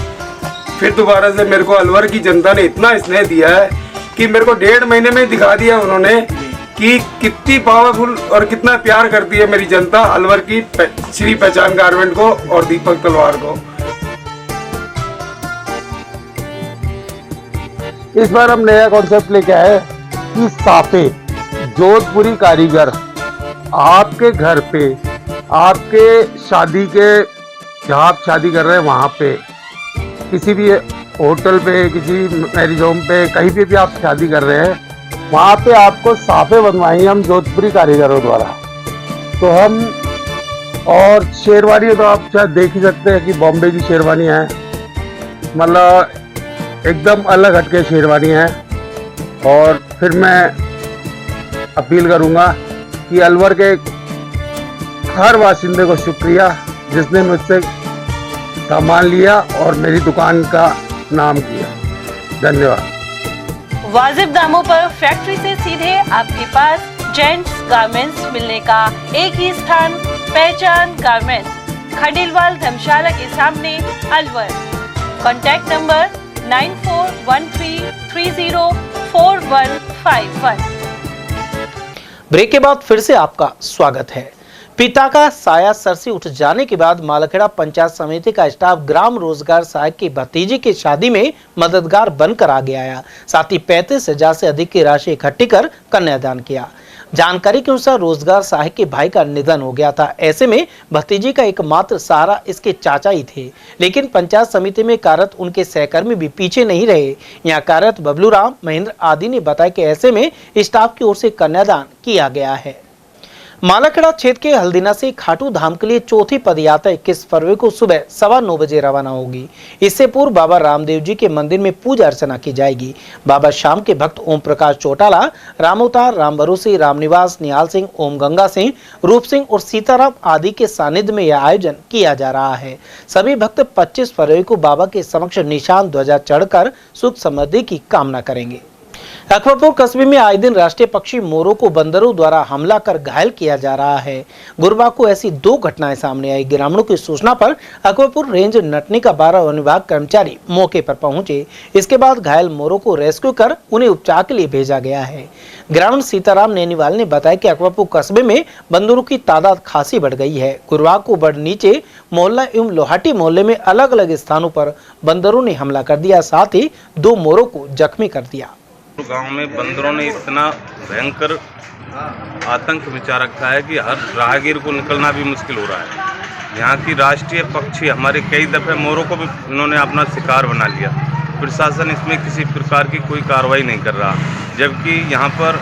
फिर दोबारा से मेरे को अलवर की जनता ने इतना स्नेह दिया है कि मेरे को 1.5 महीने में दिखा दिया उन्होंने कि कितनी पावरफुल और कितना प्यार करती है मेरी जनता अलवर की श्री पहचान गारमेंट को और दीपक तलवार को। इस बार हम नया कॉन्सेप्ट लेके आए कि साफे जोधपुरी कारीगर आपके घर पे आपके शादी के जहाँ आप शादी कर रहे हैं वहाँ पे, किसी भी होटल पे, किसी मैरिज होम पे, कहीं पे भी आप शादी कर रहे हैं, वहाँ पे आपको साफे बनवाएंगे हम जोधपुरी कारीगरों द्वारा। तो हम, और शेरवानी तो आप शायद देख ही सकते हैं कि बॉम्बे की शेरवानी है, मतलब एकदम अलग हटके शेरवानी है। और फिर मैं अपील करूँगा कि अलवर के हर वासिंदे को शुक्रिया जिसने मुझसे सामान लिया और मेरी दुकान का नाम किया। धन्यवाद। वाजिब दामों पर फैक्ट्री से सीधे आपके पास जेंट्स गारमेंट्स मिलने का एक ही स्थान, पहचान गारमेंट्स, खंडेलवाल धर्मशाला के सामने, अलवर। Contact number 9413304151। ब्रेक के बाद फिर से आपका स्वागत है। पिता का साया सर से उठ जाने के बाद मालखेड़ा पंचायत समिति का स्टाफ ग्राम रोजगार सहायक की भतीजी की शादी में मददगार बनकर आगे आया। साथ ही 35,000 से अधिक की राशि इकट्ठी कर कन्यादान किया। जानकारी के अनुसार रोजगार सहायक के भाई का निधन हो गया था। ऐसे में भतीजी का एकमात्र सहारा इसके चाचा ही थे, लेकिन पंचायत समिति में कार्यरत उनके सहकर्मी भी पीछे नहीं रहे। यहाँ कार्यरत बबलू राम, महेंद्र आदि ने बताया कि ऐसे में स्टाफ की ओर से कन्यादान किया गया है। मालाखेड़ा क्षेत्र के हल्दीना से खाटू धाम के लिए चौथी पदयात्रा 21 फरवरी को सुबह 9:15 बजे रवाना होगी। इससे पूर्व बाबा रामदेव जी के मंदिर में पूजा अर्चना की जाएगी। बाबा शाम के भक्त ओम प्रकाश चौटाला, रामोतार, राम भरोसे, रामनिवास, निहाल सिंह, ओम गंगा सिंह, रूप सिंह और सीताराम आदि के सानिध्य में यह आयोजन किया जा रहा है। सभी भक्त 25 फरवरी को बाबा के समक्ष निशान ध्वजा चढ़कर सुख समृद्धि की कामना करेंगे। अकबरपुर कस्बे में आए दिन राष्ट्रीय पक्षी मोरों को बंदरों द्वारा हमला कर घायल किया जा रहा है। गुरुवार को ऐसी 2 घटनाएं सामने आई। ग्रामीणों की सूचना पर अकबरपुर रेंज नटनी का 12 वन विभाग कर्मचारी मौके पर पहुंचे। इसके बाद घायल मोरों को रेस्क्यू कर उन्हें उपचार के लिए भेजा गया है। ग्रामीण सीताराम नैनीवाल ने बताया कि अकबरपुर कस्बे में बंदरों की तादाद खासी बढ़ गई है। गुरुवार को बड़ नीचे मोहल्ला एवं लोहाटी मोहल्ले में अलग अलग स्थानों पर बंदरों ने हमला कर दिया, साथ ही 2 मोरों को जख्मी कर दिया। गांव में बंदरों ने इतना भयंकर आतंक मचा रखा है कि हर राहगीर को निकलना भी मुश्किल हो रहा है। यहाँ की राष्ट्रीय पक्षी हमारे कई दफे मोरों को भी इन्होंने अपना शिकार बना लिया। प्रशासन इसमें किसी प्रकार की कोई कार्रवाई नहीं कर रहा, जबकि यहाँ पर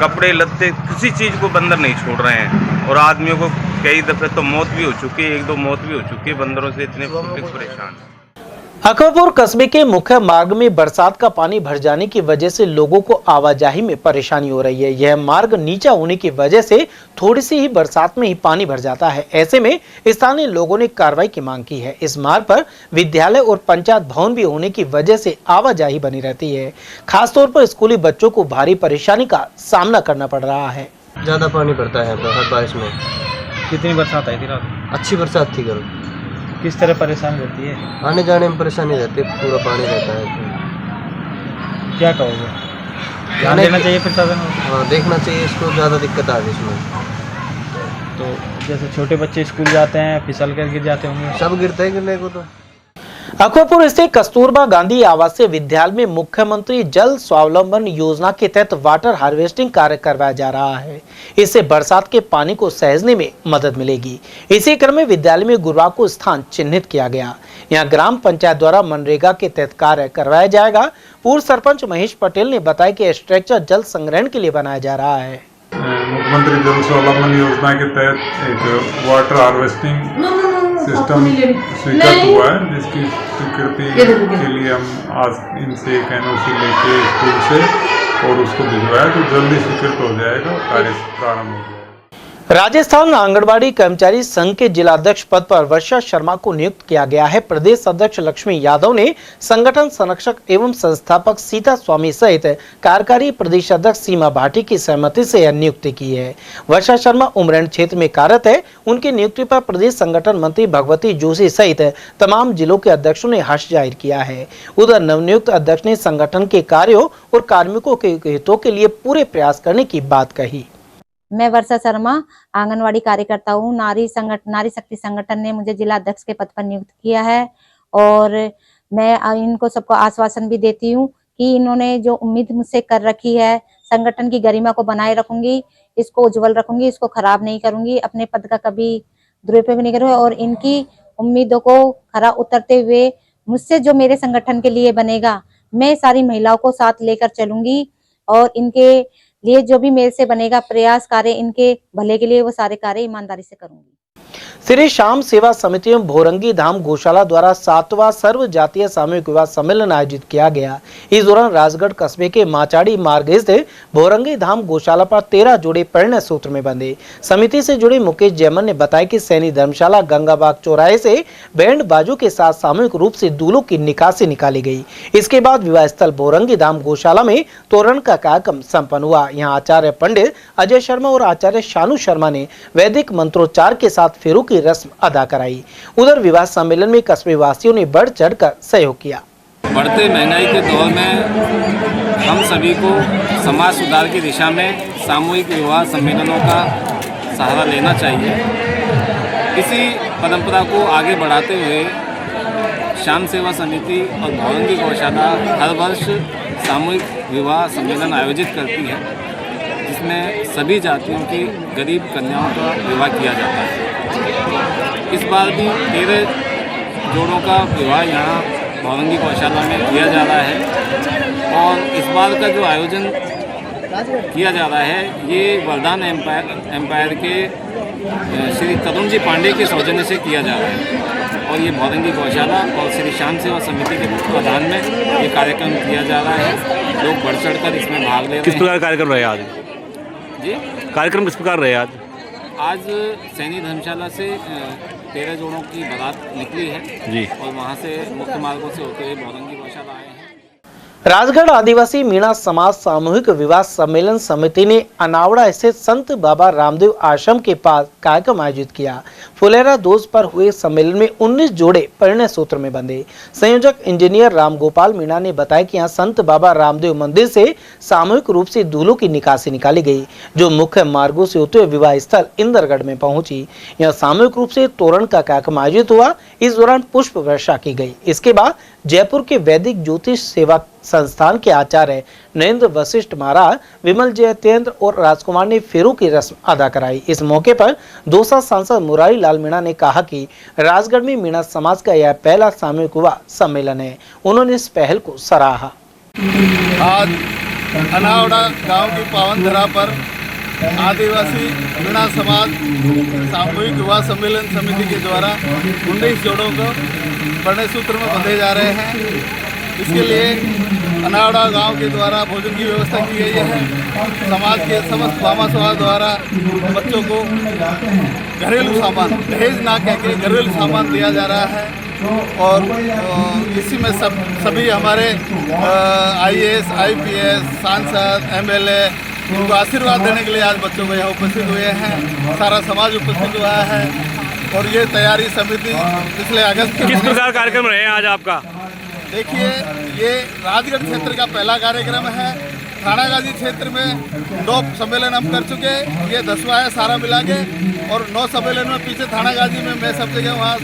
कपड़े लत्ते किसी चीज़ को बंदर नहीं छोड़ रहे हैं और आदमियों को कई दफे तो मौत भी हो चुकी है, 1-2 मौत भी हो चुकी है बंदरों से। इतने परेशान। अकबरपुर कस्बे के मुख्य मार्ग में बरसात का पानी भर जाने की वजह से लोगों को आवाजाही में परेशानी हो रही है। यह मार्ग नीचा होने की वजह से थोड़ी सी ही बरसात में ही पानी भर जाता है। ऐसे में स्थानीय लोगों ने कार्रवाई की मांग की है। इस मार्ग पर विद्यालय और पंचायत भवन भी होने की वजह से आवाजाही बनी रहती है। खासतौर पर स्कूली बच्चों को भारी परेशानी का सामना करना पड़ रहा है। ज्यादा पानी पड़ता है बारिश में। कितनी बरसात आई थी रात? अच्छी बरसात थी कल। किस तरह परेशानी रहती है? आने जाने में परेशानी रहती है, पूरा पानी रहता है। क्या कहोगे? ध्यान देना चाहिए प्रशासन को? हाँ, देखना चाहिए इसको, ज़्यादा दिक्कत आ रही है इसमें। तो जैसे छोटे बच्चे स्कूल जाते हैं, फिसल कर गिर जाते होंगे। सब गिरते हैं गिरने को तो। अकबरपुर स्थित कस्तूरबा गांधी आवासीय विद्यालय में मुख्यमंत्री जल स्वावलंबन योजना के तहत वाटर हार्वेस्टिंग कार्य करवाया जा रहा है। इससे बरसात के पानी को सहेजने में मदद मिलेगी। इसी क्रम में विद्यालय में गुरुवार को स्थान चिन्हित किया गया। यहां ग्राम पंचायत द्वारा मनरेगा के तहत कार्य करवाया जाएगा। पूर्व सरपंच महेश पटेल ने बताया कि स्ट्रक्चर जल संग्रहण के लिए बनाया जा रहा है। मुख्यमंत्री जल स्वावलंबन योजना के तहत एक वाटर हार्वेस्टिंग सिस्टम स्वीकृत हुआ है, जिसकी स्वीकृति के लिए हम आज इनसे एक NOC लेके स्कूल से और उसको भिजवाया, तो जल्दी स्वीकृत हो जाएगा, कार्य प्रारंभ हो जाएगा। राजस्थान आंगनबाड़ी कर्मचारी संघ के जिलाध्यक्ष पद पर वर्षा शर्मा को नियुक्त किया गया है। प्रदेश अध्यक्ष लक्ष्मी यादव ने संगठन संरक्षक एवं संस्थापक सीता स्वामी सहित कार्यकारी प्रदेश अध्यक्ष सीमा भाटी की सहमति से यह नियुक्ति की है। वर्षा शर्मा उमरेन क्षेत्र में कार्यरत है। उनकी नियुक्ति पर प्रदेश संगठन मंत्री भगवती जोशी सहित तमाम जिलों के अध्यक्षों ने हर्ष जाहिर किया है। उधर नवनियुक्त अध्यक्ष ने संगठन के कार्यों और कार्मिकों के हितों के लिए पूरे प्रयास करने की बात कही। मैं वर्षा शर्मा आंगनवाड़ी कार्यकर्ता हूँ। नारी शक्ति संगठन ने मुझे जिला अध्यक्ष के पद पर नियुक्त किया है और मैं इनको सबको आश्वासन भी देती हूँ कि इन्होंने जो उम्मीद मुझसे कर रखी है, संगठन की गरिमा को बनाए रखूंगी, इसको उज्जवल रखूंगी, इसको खराब नहीं करूंगी, अपने पद का कभी दुरुपयोग नहीं करूंगी और इनकी उम्मीदों को खरा उतरते हुए मुझसे जो मेरे संगठन के लिए बनेगा, मैं सारी महिलाओं को साथ लेकर चलूंगी और इनके लिए जो भी मेरे से बनेगा प्रयास कार्य इनके भले के लिए वो सारे कार्य ईमानदारी से करूंगी। श्री श्याम सेवा समिति एवं भोरंगी धाम गौशाला द्वारा 7वां सर्व जातीय सामूहिक विवाह सम्मेलन आयोजित किया गया। इस दौरान राजगढ़ कस्बे के माचाड़ी मार्ग स्थित भोरंगी धाम गौशाला पर 13 जोड़े परिणय सूत्र में बंधे। समिति से जुड़े मुकेश जैमन ने बताया कि सैनी धर्मशाला गंगाबाग चौराहे से बैंड बाजू के साथ सामूहिक रूप से दूल्हों की निकासी निकाली गई। इसके बाद विवाह स्थल भोरंगी धाम गौशाला में तोरण का कार्यक्रम संपन्न हुआ। यहाँ आचार्य पंडित अजय शर्मा और आचार्य शानू शर्मा ने वैदिक मंत्रोच्चार के साथ फेरू की रस्म अदा कराई। उधर विवाह सम्मेलन में कस्बे वासियों ने बढ़ चढ़कर सहयोग किया। बढ़ते महंगाई के दौर में हम सभी को समाज सुधार की दिशा में सामूहिक विवाह सम्मेलनों का सहारा लेना चाहिए। इसी परंपरा को आगे बढ़ाते हुए श्याम सेवा समिति और भोरंगी गौशाला हर वर्ष सामूहिक विवाह सम्मेलन आयोजित करती है, जिसमें सभी जातियों की गरीब कन्याओं का विवाह किया जाता है। इस बार भी 13 जोड़ों का विवाह यहाँ भोरंगी गौशाला में किया जा रहा है और इस बार का जो आयोजन किया जा रहा है ये वरदान एम्पायर के श्री तरुण जी पांडे के सौजन्य से किया जा रहा है और ये भोरंगी गौशाला और श्री श्याम सेवा समिति के तत्वाधान में ये कार्यक्रम किया जा रहा है। लोग बढ़ चढ़ कर इसमें भाग ले रहे हैं। किस प्रकार कार्यक्रम रहे आज जी? कार्यक्रम किस प्रकार रहे आज सैनी धर्मशाला से 13 जोड़ों की बारात निकली है जी और वहाँ से मुख्य मार्गों से होते हुए भोरंगी गौशाला आए हैं। राजगढ़ आदिवासी मीणा समाज सामूहिक विवाह सम्मेलन समिति ने अनावड़ा स्थित संत बाबा रामदेव आश्रम के पास कार्यक्रम आयोजित किया। फुलेरा दोष पर हुए सम्मेलन में 19 जोड़े परिणय सूत्र में बंधे। संयोजक इंजीनियर रामगोपाल मीणा ने बताया कि यहाँ संत बाबा रामदेव मंदिर से सामूहिक रूप से दूल्हों की निकासी निकाली गई, जो मुख्य मार्गों से होते हुए विवाह स्थल इंदरगढ़ में पहुंची। यहाँ सामूहिक रूप से तोरण का कार्यक्रम आयोजित हुआ। इस दौरान पुष्प वर्षा की गई। इसके बाद जयपुर के वैदिक ज्योतिष सेवा संस्थान के आचार्य नरेंद्र वशिष्ठ महाराज, विमल जयतेंद्र और राजकुमार ने फेरू की रस्म अदा कराई। इस मौके पर दौसा सांसद मुरारी लाल मीणा ने कहा कि राजगढ़ में मीणा समाज का यह पहला सामूहिक विवाह सम्मेलन है। उन्होंने इस पहल को सराहा। आज अनावड़ा गांव की पावन धरा पर आदिवासी मीणा समाज सामूहिक विवाह सम्मेलन समिति के द्वारा 19 जोड़ों को परिणय सूत्र में बंधे जा रहे हैं। इसके लिए अनावड़ा गांव के द्वारा भोजन की व्यवस्था की गई है। समाज के समस्त भामा समाज द्वारा बच्चों को घरेलू सामान, दहेज ना कह के घरेलू सामान दिया जा रहा है और इसी में सभी हमारे IAS, IPS, सांसद, MLA इनको आशीर्वाद देने के लिए आज बच्चों को यहाँ उपस्थित हुए हैं। सारा समाज उपस्थित हुआ है और ये तैयारी समिति पिछले अगस्त किस प्रकार कार्यक्रम रहे आज आपका? देखिए, ये राजगढ़ क्षेत्र का पहला कार्यक्रम है। थानागाजी क्षेत्र में 2 सम्मेलन हम कर चुके हैं, ये 10वां है सारा मिला के, और 9 सम्मेलन में पीछे थानागाजी में मैं सब जगह वहाँ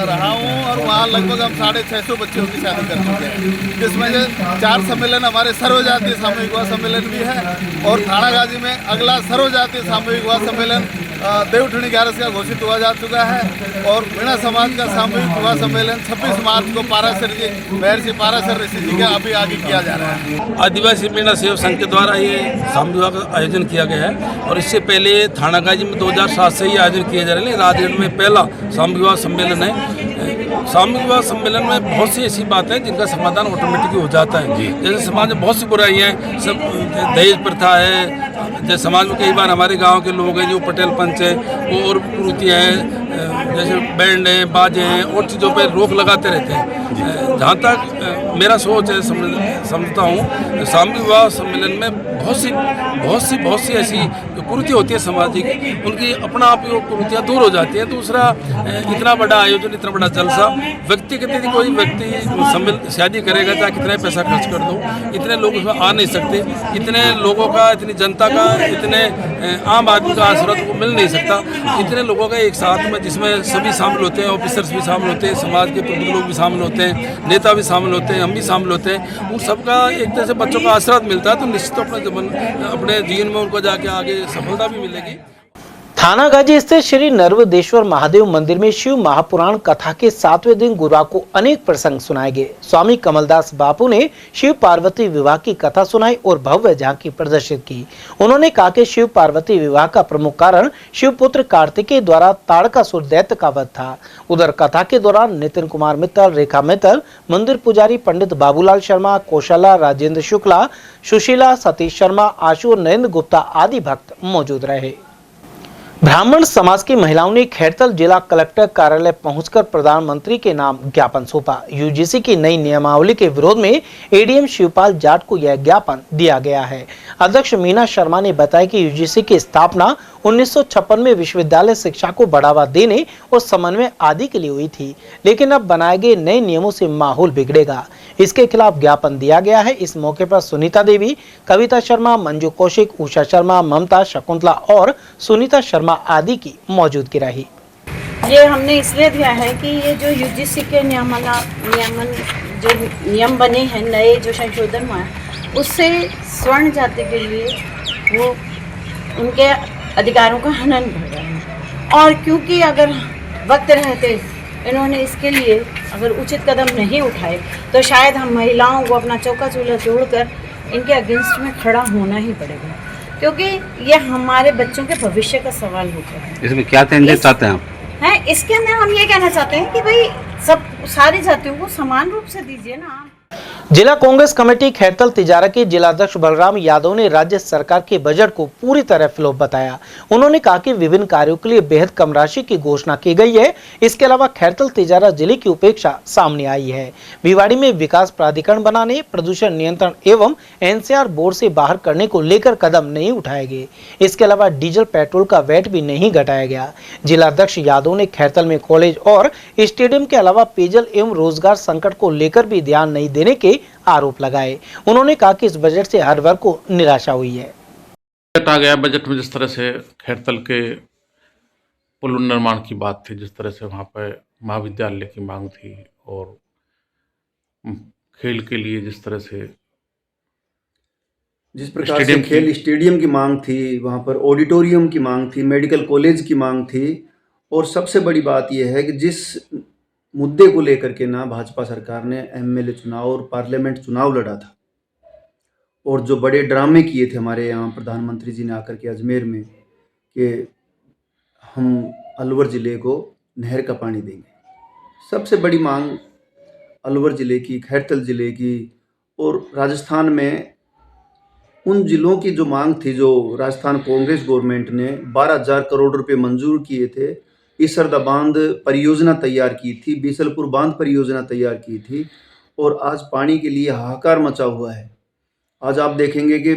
रहा हूँ और वहाँ लगभग हम 650 बच्चों की शादी कर चुके हैं, जिसमें से 4 सम्मेलन हमारे सर्वजातीय सामूहिक विवाह सम्मेलन भी है और थानागाजी में अगला सर्वजातीय सामूहिक विवाह सम्मेलन देवठनी 11 का घोषित हुआ जा चुका है और मीणा समाज का सामूहिक विवाह सम्मेलन 26 मार्च को पाराशर जी, महर्षि पाराशर ऋषि जी का अभी आगे किया जा रहा है। आदिवासी मीणा सेवा संघ के द्वारा ये सामूहिक विवाह का आयोजन किया गया है और इससे पहले थानागाजी में 2007 से ही आयोजन किया जा रहा है। राजगढ़ में पहला सामूहिक विवाह सम्मेलन है। सामूहिक विवाह सम्मेलन में बहुत सी ऐसी बातें हैं जिनका समाधान ऑटोमेटिकली हो जाता है। जैसे समाज में बहुत सी बुराइयाँ हैं, सब दहेज प्रथा है, जैसे समाज में कई बार हमारे गांव के लोग हैं जो पटेल पंच है, वो और कुरीतियाँ हैं, जैसे बैंड हैं, बाजे हैं और चीज़ों पर रोक लगाते रहते हैं। जहाँ तक मेरा सोच है, समझता हूँ सामूहिक विवाह सम्मेलन में बहुत सी ऐसी कुरीतियाँ होती है सामाजिक, उनकी अपना आप ही वो कुरीतियाँ दूर हो जाती हैं। दूसरा, इतना बड़ा आयोजन, इतना बड़ा जलसा, व्यक्तिगत यदि कोई व्यक्ति शादी करेगा चाहे कितना पैसा खर्च कर दो, इतने लोग उसमें आ नहीं सकते। इतने लोगों का, इतनी जनता का, इतने आम आदमी का आशीर्वाद को मिल नहीं सकता। इतने लोगों का एक साथ में जिसमें सभी शामिल होते हैं, ऑफिसर्स भी शामिल होते हैं, समाज के प्रमुख लोग भी शामिल होते हैं, नेता भी शामिल होते हैं, हम भी शामिल होते हैं। उन सबका एक तरह से बच्चों का आशीर्वाद मिलता है तो निश्चित अपने जीवन में उनको जाके आगे सफलता भी मिलेगी। थाना गाजी स्थित श्री नर्मदेश्वर महादेव मंदिर में शिव महापुराण कथा के 7वें दिन गुरुवार को अनेक प्रसंग सुनाए गए। स्वामी कमलदास बापू ने शिव पार्वती विवाह की कथा सुनाई और भव्य झांकी प्रदर्शित की। उन्होंने कहा कि शिव पार्वती विवाह का प्रमुख कारण शिवपुत्र कार्तिकेय द्वारा ताड़कासुर दैत्य का वध था। उधर कथा के दौरान नितिन कुमार मित्तल, रेखा मित्तल, मंदिर पुजारी पंडित बाबूलाल शर्मा, कौशला, राजेंद्र शुक्ला, सुशीला, सतीश शर्मा, आशु और नरेंद्र गुप्ता आदि भक्त मौजूद रहे। ब्राह्मण समाज की महिलाओं ने खैरतल जिला कलेक्टर कार्यालय पहुंचकर प्रधानमंत्री के नाम ज्ञापन सौंपा। यूजीसी की नई नियमावली के विरोध में एडीएम शिवपाल जाट को यह ज्ञापन दिया गया है। अध्यक्ष मीना शर्मा ने बताया कि यूजीसी की स्थापना 1956 में विश्वविद्यालय शिक्षा को बढ़ावा देने और समन्वय आदि के लिए हुई थी, लेकिन अब बनाए गए नए नियमों से माहौल बिगड़ेगा। इसके खिलाफ ज्ञापन दिया गया है। इस मौके पर सुनीता देवी, कविता शर्मा, मंजू कौशिक, उषा शर्मा, ममता, शकुंतला और सुनीता शर्मा आदि की मौजूदगी रही। ये हमने इसलिए दिया है कि ये जो यूजीसी के जो नियम बने हैं, नए जो संशोधन हुआ है, उससे स्वर्ण जाति के लिए वो उनके अधिकारों का हनन बढ़ रहा है। और क्योंकि अगर वक्त रहते इन्होंने इसके लिए अगर उचित कदम नहीं उठाए तो शायद हम महिलाओं को अपना चौका चूल्हा छोड़कर इनके अगेंस्ट में खड़ा होना ही पड़ेगा, क्योंकि ये हमारे बच्चों के भविष्य का सवाल होता है। इसमें क्या चेंजेस चाहते हैं आप? हैं इसके अंदर हम ये कहना चाहते हैं कि भाई सब सारी जातियों को समान रूप से दीजिए ना। जिला कांग्रेस कमेटी खैरतल तिजारा के जिलाध्यक्ष बलराम यादव ने राज्य सरकार के बजट को पूरी तरह फ्लॉप बताया। उन्होंने कहा कि विभिन्न कार्यों के लिए बेहद कम राशि की घोषणा की गई है। इसके अलावा खैरतल तिजारा जिले की उपेक्षा सामने आई है। भिवाड़ी में विकास प्राधिकरण बनाने, प्रदूषण नियंत्रण एवं एनसीआर बोर्ड से बाहर करने को लेकर कदम नहीं उठाए गए। इसके अलावा डीजल पेट्रोल का वैट भी नहीं घटाया गया। जिलाध्यक्ष यादव ने खैरतल में कॉलेज और स्टेडियम के अलावा पेयजल एवं रोजगार संकट को लेकर भी ध्यान नहीं देने के आरोप लगाए। उन्होंने कहा कि इस बजट से हर वर्ग को निराशा हुई है। बजट आ गया, बजट में जिस तरह से खैरतल के पुल निर्माण की बात थी, जिस तरह से वहाँ पर महाविद्यालय की मांग थी और खेल के लिए जिस तरह से जिस प्रकार से खेल स्टेडियम की मांग थी, वहाँ पर ऑडिटोरियम की मांग थी, मेडिकल कॉलेज की मांग थी, और सबसे बड़ी बात यह है कि जिस मुद्दे को लेकर के ना भाजपा सरकार ने एमएलए चुनाव और पार्लियामेंट चुनाव लड़ा था और जो बड़े ड्रामे किए थे हमारे यहाँ प्रधानमंत्री जी ने आकर के अजमेर में कि हम अलवर ज़िले को नहर का पानी देंगे। सबसे बड़ी मांग अलवर ज़िले की, खैरतल ज़िले की और राजस्थान में उन ज़िलों की जो मांग थी, जो राजस्थान कांग्रेस गवर्नमेंट ने 12,000 करोड़ रुपए मंजूर किए थे, ईसरदा बांध परियोजना तैयार की थी, बीसलपुर बांध परियोजना तैयार की थी, और आज पानी के लिए हाहाकार मचा हुआ है। आज आप देखेंगे कि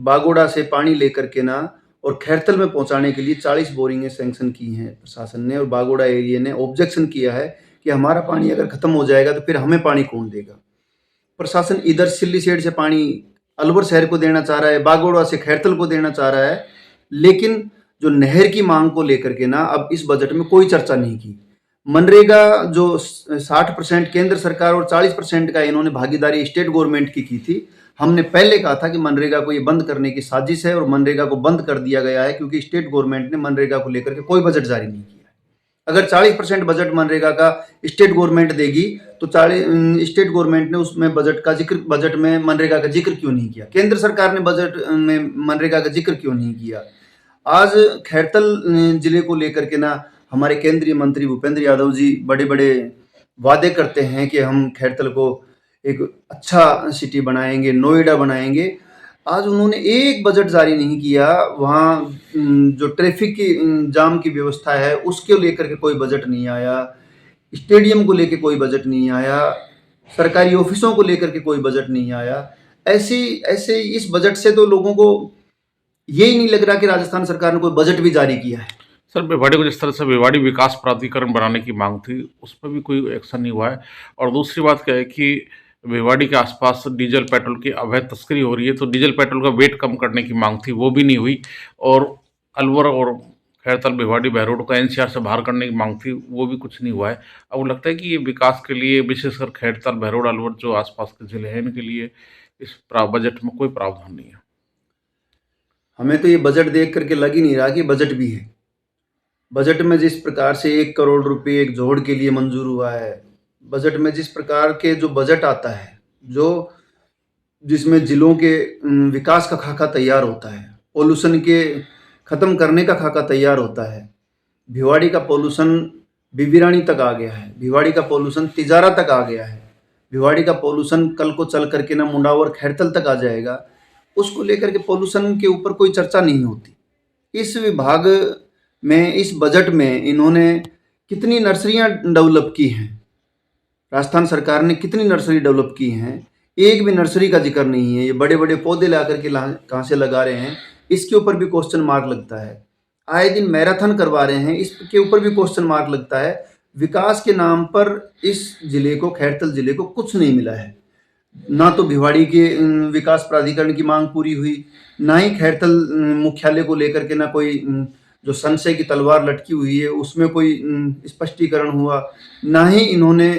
बागोड़ा से पानी लेकर के ना और खैरतल में पहुंचाने के लिए 40 बोरिंगें सैंक्शन की हैं प्रशासन ने, और बागोड़ा एरिया ने ऑब्जेक्शन किया है कि हमारा पानी अगर ख़त्म हो जाएगा तो फिर हमें पानी कौन देगा। प्रशासन इधर सिल्ली सेठ से पानी अलवर शहर को देना चाह रहा है, बागोड़ा से खैरतल को देना चाह रहा है, लेकिन जो नहर की मांग को लेकर के ना अब इस बजट में कोई चर्चा नहीं की। मनरेगा जो 60% केंद्र सरकार और 40% का इन्होंने भागीदारी स्टेट गवर्नमेंट की थी। हमने पहले कहा था कि मनरेगा को ये बंद करने की साजिश है और मनरेगा को बंद कर दिया गया है, क्योंकि स्टेट गवर्नमेंट ने मनरेगा को लेकर के कोई बजट जारी नहीं किया है। अगर 40% बजट मनरेगा का स्टेट गवर्नमेंट देगी तो स्टेट गवर्नमेंट ने उसमें बजट में मनरेगा का जिक्र क्यों नहीं किया? केंद्र सरकार ने बजट में मनरेगा का जिक्र क्यों नहीं किया? आज खैरतल जिले को लेकर के ना हमारे केंद्रीय मंत्री भूपेंद्र यादव जी बड़े बड़े वादे करते हैं कि हम खैरतल को एक अच्छा सिटी बनाएंगे, नोएडा बनाएंगे। आज उन्होंने एक बजट जारी नहीं किया। वहाँ जो ट्रैफिक की जाम की व्यवस्था है उसके लेकर के कोई बजट नहीं आया, स्टेडियम को लेकर कोई बजट नहीं आया, सरकारी ऑफिसों को लेकर के कोई बजट नहीं आया। ऐसे इस बजट से तो लोगों को यही नहीं लग रहा कि राजस्थान सरकार ने कोई बजट भी जारी किया है। सर, भिवाड़ी को जिस तरह से भिवाड़ी विकास प्राधिकरण बनाने की मांग थी उस पर भी कोई एक्शन नहीं हुआ है। और दूसरी बात क्या है कि भिवाड़ी के आसपास डीजल पेट्रोल की अवैध तस्करी हो रही है, तो डीजल पेट्रोल का वेट कम करने की मांग थी, वो भी नहीं हुई। और अलवर और खैरतल भिवाड़ी बहरोड को एनसीआर से बाहर करने की मांग थी, वो भी कुछ नहीं हुआ है। अब लगता है कि ये विकास के लिए विशेषकर खैरतल, बहरोड, अलवर जो आसपास के जिले हैं इनके लिए इस बजट में कोई प्रावधान नहीं है। हमें तो ये बजट देख करके लग ही नहीं रहा कि बजट भी है। बजट में जिस प्रकार से 1 करोड़ रुपए एक जोड़ के लिए मंजूर हुआ है, बजट में जिस प्रकार के जो बजट आता है, जो जिसमें जिलों के विकास का खाका तैयार होता है, पोल्यूशन के ख़त्म करने का खाका तैयार होता है। भिवाड़ी का पोल्यूशन बिबिरानी तक आ गया है, भिवाड़ी का पोल्यूशन तिजारा तक आ गया है, भिवाड़ी का पोल्यूशन कल को चल करके ना मुंडावर खैरतल तक आ जाएगा। उसको लेकर के पोल्यूशन के ऊपर कोई चर्चा नहीं होती। इस विभाग में, इस बजट में इन्होंने कितनी नर्सरियां डेवलप की हैं, राजस्थान सरकार ने कितनी नर्सरी डेवलप की हैं, एक भी नर्सरी का जिक्र नहीं है। ये बड़े बड़े पौधे ला करके कहाँ से लगा रहे हैं, इसके ऊपर भी क्वेश्चन मार्क लगता है। आए दिन मैराथन करवा रहे हैं, इसके ऊपर भी क्वेश्चन मार्क लगता है। विकास के नाम पर इस जिले को, खैरतल जिले को कुछ नहीं मिला है। ना तो भिवाड़ी के विकास प्राधिकरण की मांग पूरी हुई, ना ही खैरतल मुख्यालय को लेकर के ना कोई जो संशय की तलवार लटकी हुई है उसमें कोई स्पष्टीकरण हुआ, ना ही इन्होंने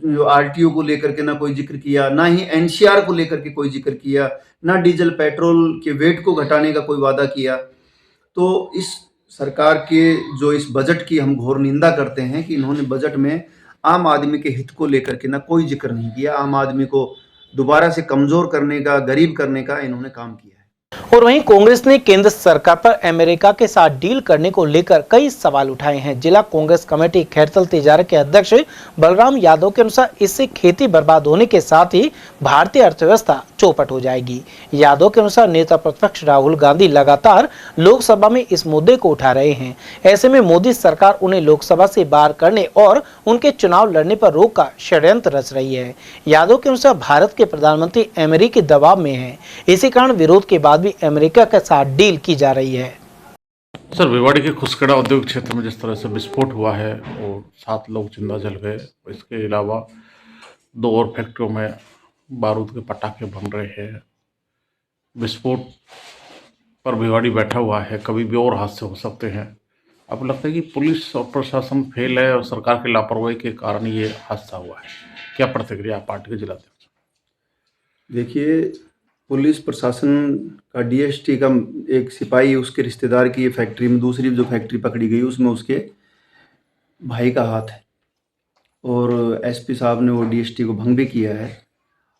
जो आरटीओ को लेकर के ना कोई जिक्र किया, ना ही एनसीआर को लेकर के कोई जिक्र किया, ना डीजल पेट्रोल के वेट को घटाने का कोई वादा किया। तो इस सरकार के जो इस बजट की हम घोर निंदा करते हैं कि इन्होंने बजट में आम आदमी के हित को लेकर के ना कोई जिक्र नहीं किया। आम आदमी को दोबारा से कमजोर करने का, गरीब करने का इन्होंने काम किया। और वहीं कांग्रेस ने केंद्र सरकार पर अमेरिका के साथ डील करने को लेकर कई सवाल उठाए हैं। जिला कांग्रेस कमेटी खैरतल तिजारा के अध्यक्ष बलराम यादव के अनुसार इससे खेती बर्बाद होने के साथ ही भारतीय अर्थव्यवस्था चौपट हो जाएगी। यादव के अनुसार नेता प्रतिपक्ष राहुल गांधी लगातार लोकसभा में इस मुद्दे को उठा रहे हैं। ऐसे में मोदी सरकार उन्हें लोकसभा से बाहर करने और उनके चुनाव लड़ने पर रोक का षड्यंत्र रच रही है। यादव के अनुसार भारत के प्रधानमंत्री अमेरिकी दबाव में है, इसी कारण विरोध के बाद भी अमेरिका के साथ डील की जा रही है। सर, भिवाड़ी के खुसखेड़ा औद्योगिक क्षेत्र में जिस तरह से विस्फोट हुआ है और 7 लोग जिंदा जल गए, इसके अलावा 2 और फैक्ट्रियों में बारूद के पटाखे बन रहे हैं। विस्फोट पर भिवाड़ी बैठा हुआ है, कभी भी और हादसे हो सकते हैं। अब लगता है कि पुलिस और प्रशासन फेल है और सरकार की लापरवाही के कारण ये हादसा हुआ है। क्या प्रतिक्रिया पार्टी के जिलाध्यक्ष? देखिए, पुलिस प्रशासन का डीएसटी का एक सिपाही, उसके रिश्तेदार की फैक्ट्री में, दूसरी जो फैक्ट्री पकड़ी गई उसमें उसके भाई का हाथ है और एसपी साहब ने वो डीएसटी को भंग भी किया है।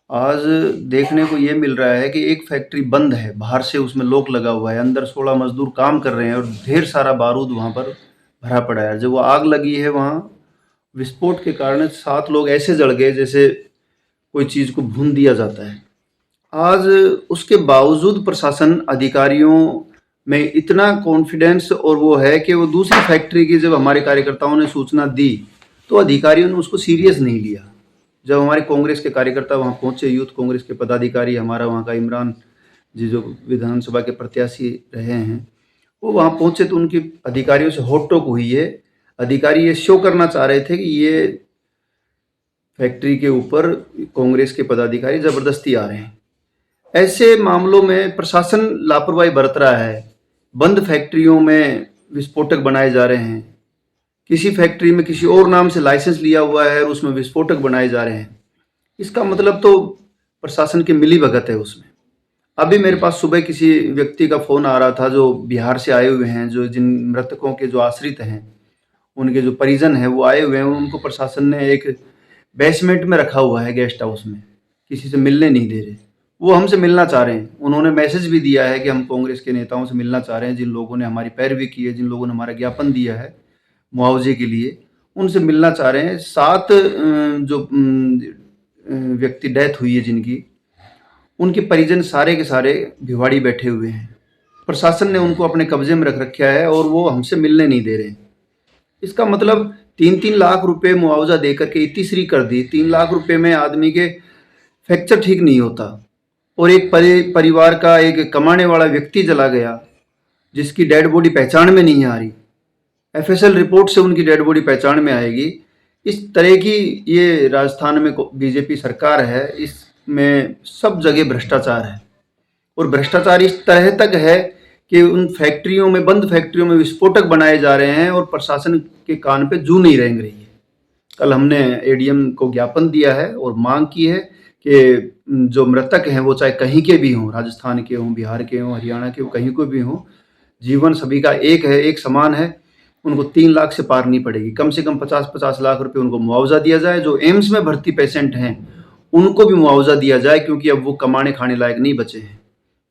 आज देखने को ये मिल रहा है कि एक फैक्ट्री बंद है, बाहर से उसमें लॉक लगा हुआ है, अंदर 16 मजदूर काम कर रहे हैं और ढेर सारा बारूद वहाँ पर भरा पड़ा है। जब वो आग लगी है, वहाँ विस्फोट के कारण 7 लोग ऐसे जल गए जैसे कोई चीज़ को भून दिया जाता है। आज उसके बावजूद प्रशासन अधिकारियों में इतना कॉन्फिडेंस और वो है कि वो दूसरी फैक्ट्री की जब हमारे कार्यकर्ताओं ने सूचना दी तो अधिकारियों ने उसको सीरियस नहीं लिया। जब हमारे कांग्रेस के कार्यकर्ता वहाँ पहुँचे, यूथ कांग्रेस के पदाधिकारी, हमारा वहाँ का इमरान जी जो विधानसभा के प्रत्याशी रहे हैं, वो वहाँ पहुँचे तो उनकी अधिकारियों से होट टोक हुई है। अधिकारी ये शो करना चाह रहे थे कि ये फैक्ट्री के ऊपर कांग्रेस के पदाधिकारी ज़बरदस्ती आ रहे हैं। ऐसे मामलों में प्रशासन लापरवाही बरत रहा है। बंद फैक्ट्रियों में विस्फोटक बनाए जा रहे हैं, किसी फैक्ट्री में किसी और नाम से लाइसेंस लिया हुआ है और उसमें विस्फोटक बनाए जा रहे हैं। इसका मतलब तो प्रशासन की मिलीभगत है उसमें। अभी मेरे पास सुबह किसी व्यक्ति का फ़ोन आ रहा था जो बिहार से आए हुए हैं, जो जिन मृतकों के जो आश्रित हैं, उनके जो परिजन हैं वो आए हुए हैं। उनको प्रशासन ने एक बेसमेंट में रखा हुआ है, गेस्ट हाउस में, किसी से मिलने नहीं दे रहे। वो हमसे मिलना चाह रहे हैं। उन्होंने मैसेज भी दिया है कि हम कांग्रेस के नेताओं से मिलना चाह रहे हैं, जिन लोगों ने हमारी पैरवी की है, जिन लोगों ने हमारा ज्ञापन दिया है मुआवजे के लिए, उनसे मिलना चाह रहे हैं। 7 जो व्यक्ति डेथ हुई है जिनकी, उनके परिजन सारे के सारे भिवाड़ी बैठे हुए हैं। प्रशासन ने उनको अपने कब्जे में रख रखा है और वो हमसे मिलने नहीं दे रहे। इसका मतलब 3-3 लाख रुपए मुआवजा देकर के इतिश्री कर दी। 3 लाख रुपए में आदमी के फ्रैक्चर ठीक नहीं होता और एक परिवार का एक कमाने वाला व्यक्ति चला गया जिसकी डेड बॉडी पहचान में नहीं आ रही। एफएसएल रिपोर्ट से उनकी डेड बॉडी पहचान में आएगी। इस तरह की ये राजस्थान में बीजेपी सरकार है, इसमें सब जगह भ्रष्टाचार है और भ्रष्टाचार इस तरह तक है कि उन फैक्ट्रियों में, बंद फैक्ट्रियों में विस्फोटक बनाए जा रहे हैं और प्रशासन के कान पे जू नहीं रेंग रही है। कल हमने एडीएम को ज्ञापन दिया है और मांग की है कि जो मृतक हैं वो चाहे कहीं के भी हों, राजस्थान के हों, बिहार के हों, हरियाणा के हों, कहीं को भी हों, जीवन सभी का एक है, एक समान है। उनको 3 लाख से पार नहीं पड़ेगी। कम से कम 50-50 लाख रुपए उनको मुआवजा दिया जाए। जो एम्स में भर्ती पेशेंट हैं उनको भी मुआवजा दिया जाए, क्योंकि अब वो कमाने खाने लायक नहीं बचे हैं।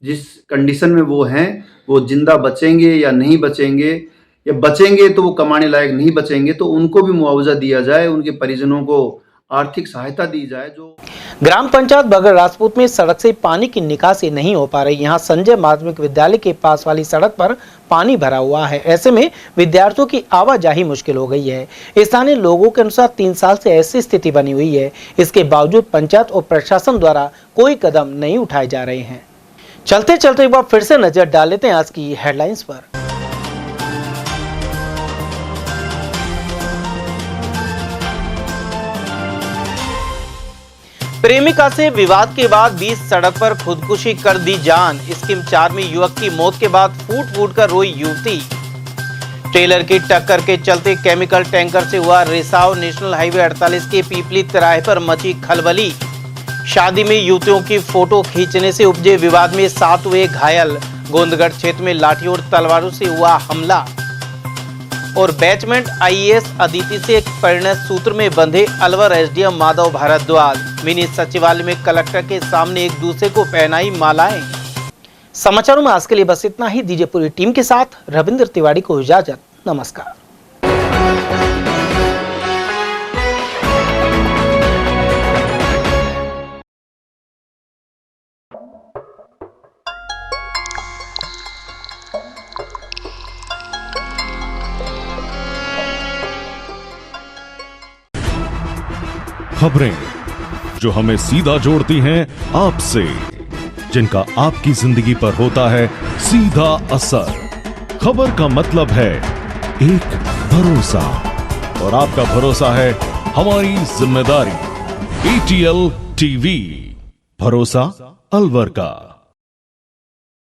जिस कंडीशन में वो हैं, वो जिंदा बचेंगे या नहीं बचेंगे, या बचेंगे तो वो कमाने लायक नहीं बचेंगे, तो उनको भी मुआवजा दिया जाए, उनके परिजनों को आर्थिक सहायता दी जाए। जो ग्राम पंचायत बगर राजपूत में सड़क से पानी की निकासी नहीं हो पा रही। यहाँ संजय माध्यमिक विद्यालय के पास वाली सड़क पर पानी भरा हुआ है। ऐसे में विद्यार्थियों की आवाजाही मुश्किल हो गई है। स्थानीय लोगों के अनुसार 3 साल से ऐसी स्थिति बनी हुई है। इसके बावजूद पंचायत और प्रशासन द्वारा कोई कदम नहीं उठाए जा रहे हैं। चलते चलते एक बार फिर से नजर डाल लेते हैं आज की हेडलाइंस पर। प्रेमिका से विवाद के बाद बीच सड़क पर खुदकुशी कर दी जान। स्कीम 4 में युवक की मौत के बाद फूट फूट कर रोई युवती। ट्रेलर की टक्कर के चलते केमिकल टैंकर से हुआ रिसाव। नेशनल हाईवे 48 के पीपली तिराहे पर मची खलबली। शादी में युवतियों की फोटो खींचने से उपजे विवाद में 7 हुए घायल। गोंदगढ़ क्षेत्र में लाठी और तलवारों से हुआ हमला। और बैचमेंट आईएएस अदिति से परिणय सूत्र में बंधे अलवर एसडीएम माधव भारद्वाज। मिनी सचिवालय में कलेक्टर के सामने एक दूसरे को पहनाई मालाएं। समाचारों में आज के लिए बस इतना ही। दीजिए पूरी टीम के साथ रविंद्र तिवारी को इजाजत। नमस्कार। खबरें जो हमें सीधा जोड़ती हैं आपसे, जिनका आपकी जिंदगी पर होता है सीधा असर। खबर का मतलब है एक भरोसा, और आपका भरोसा है हमारी जिम्मेदारी। ATL TV, भरोसा अलवर का।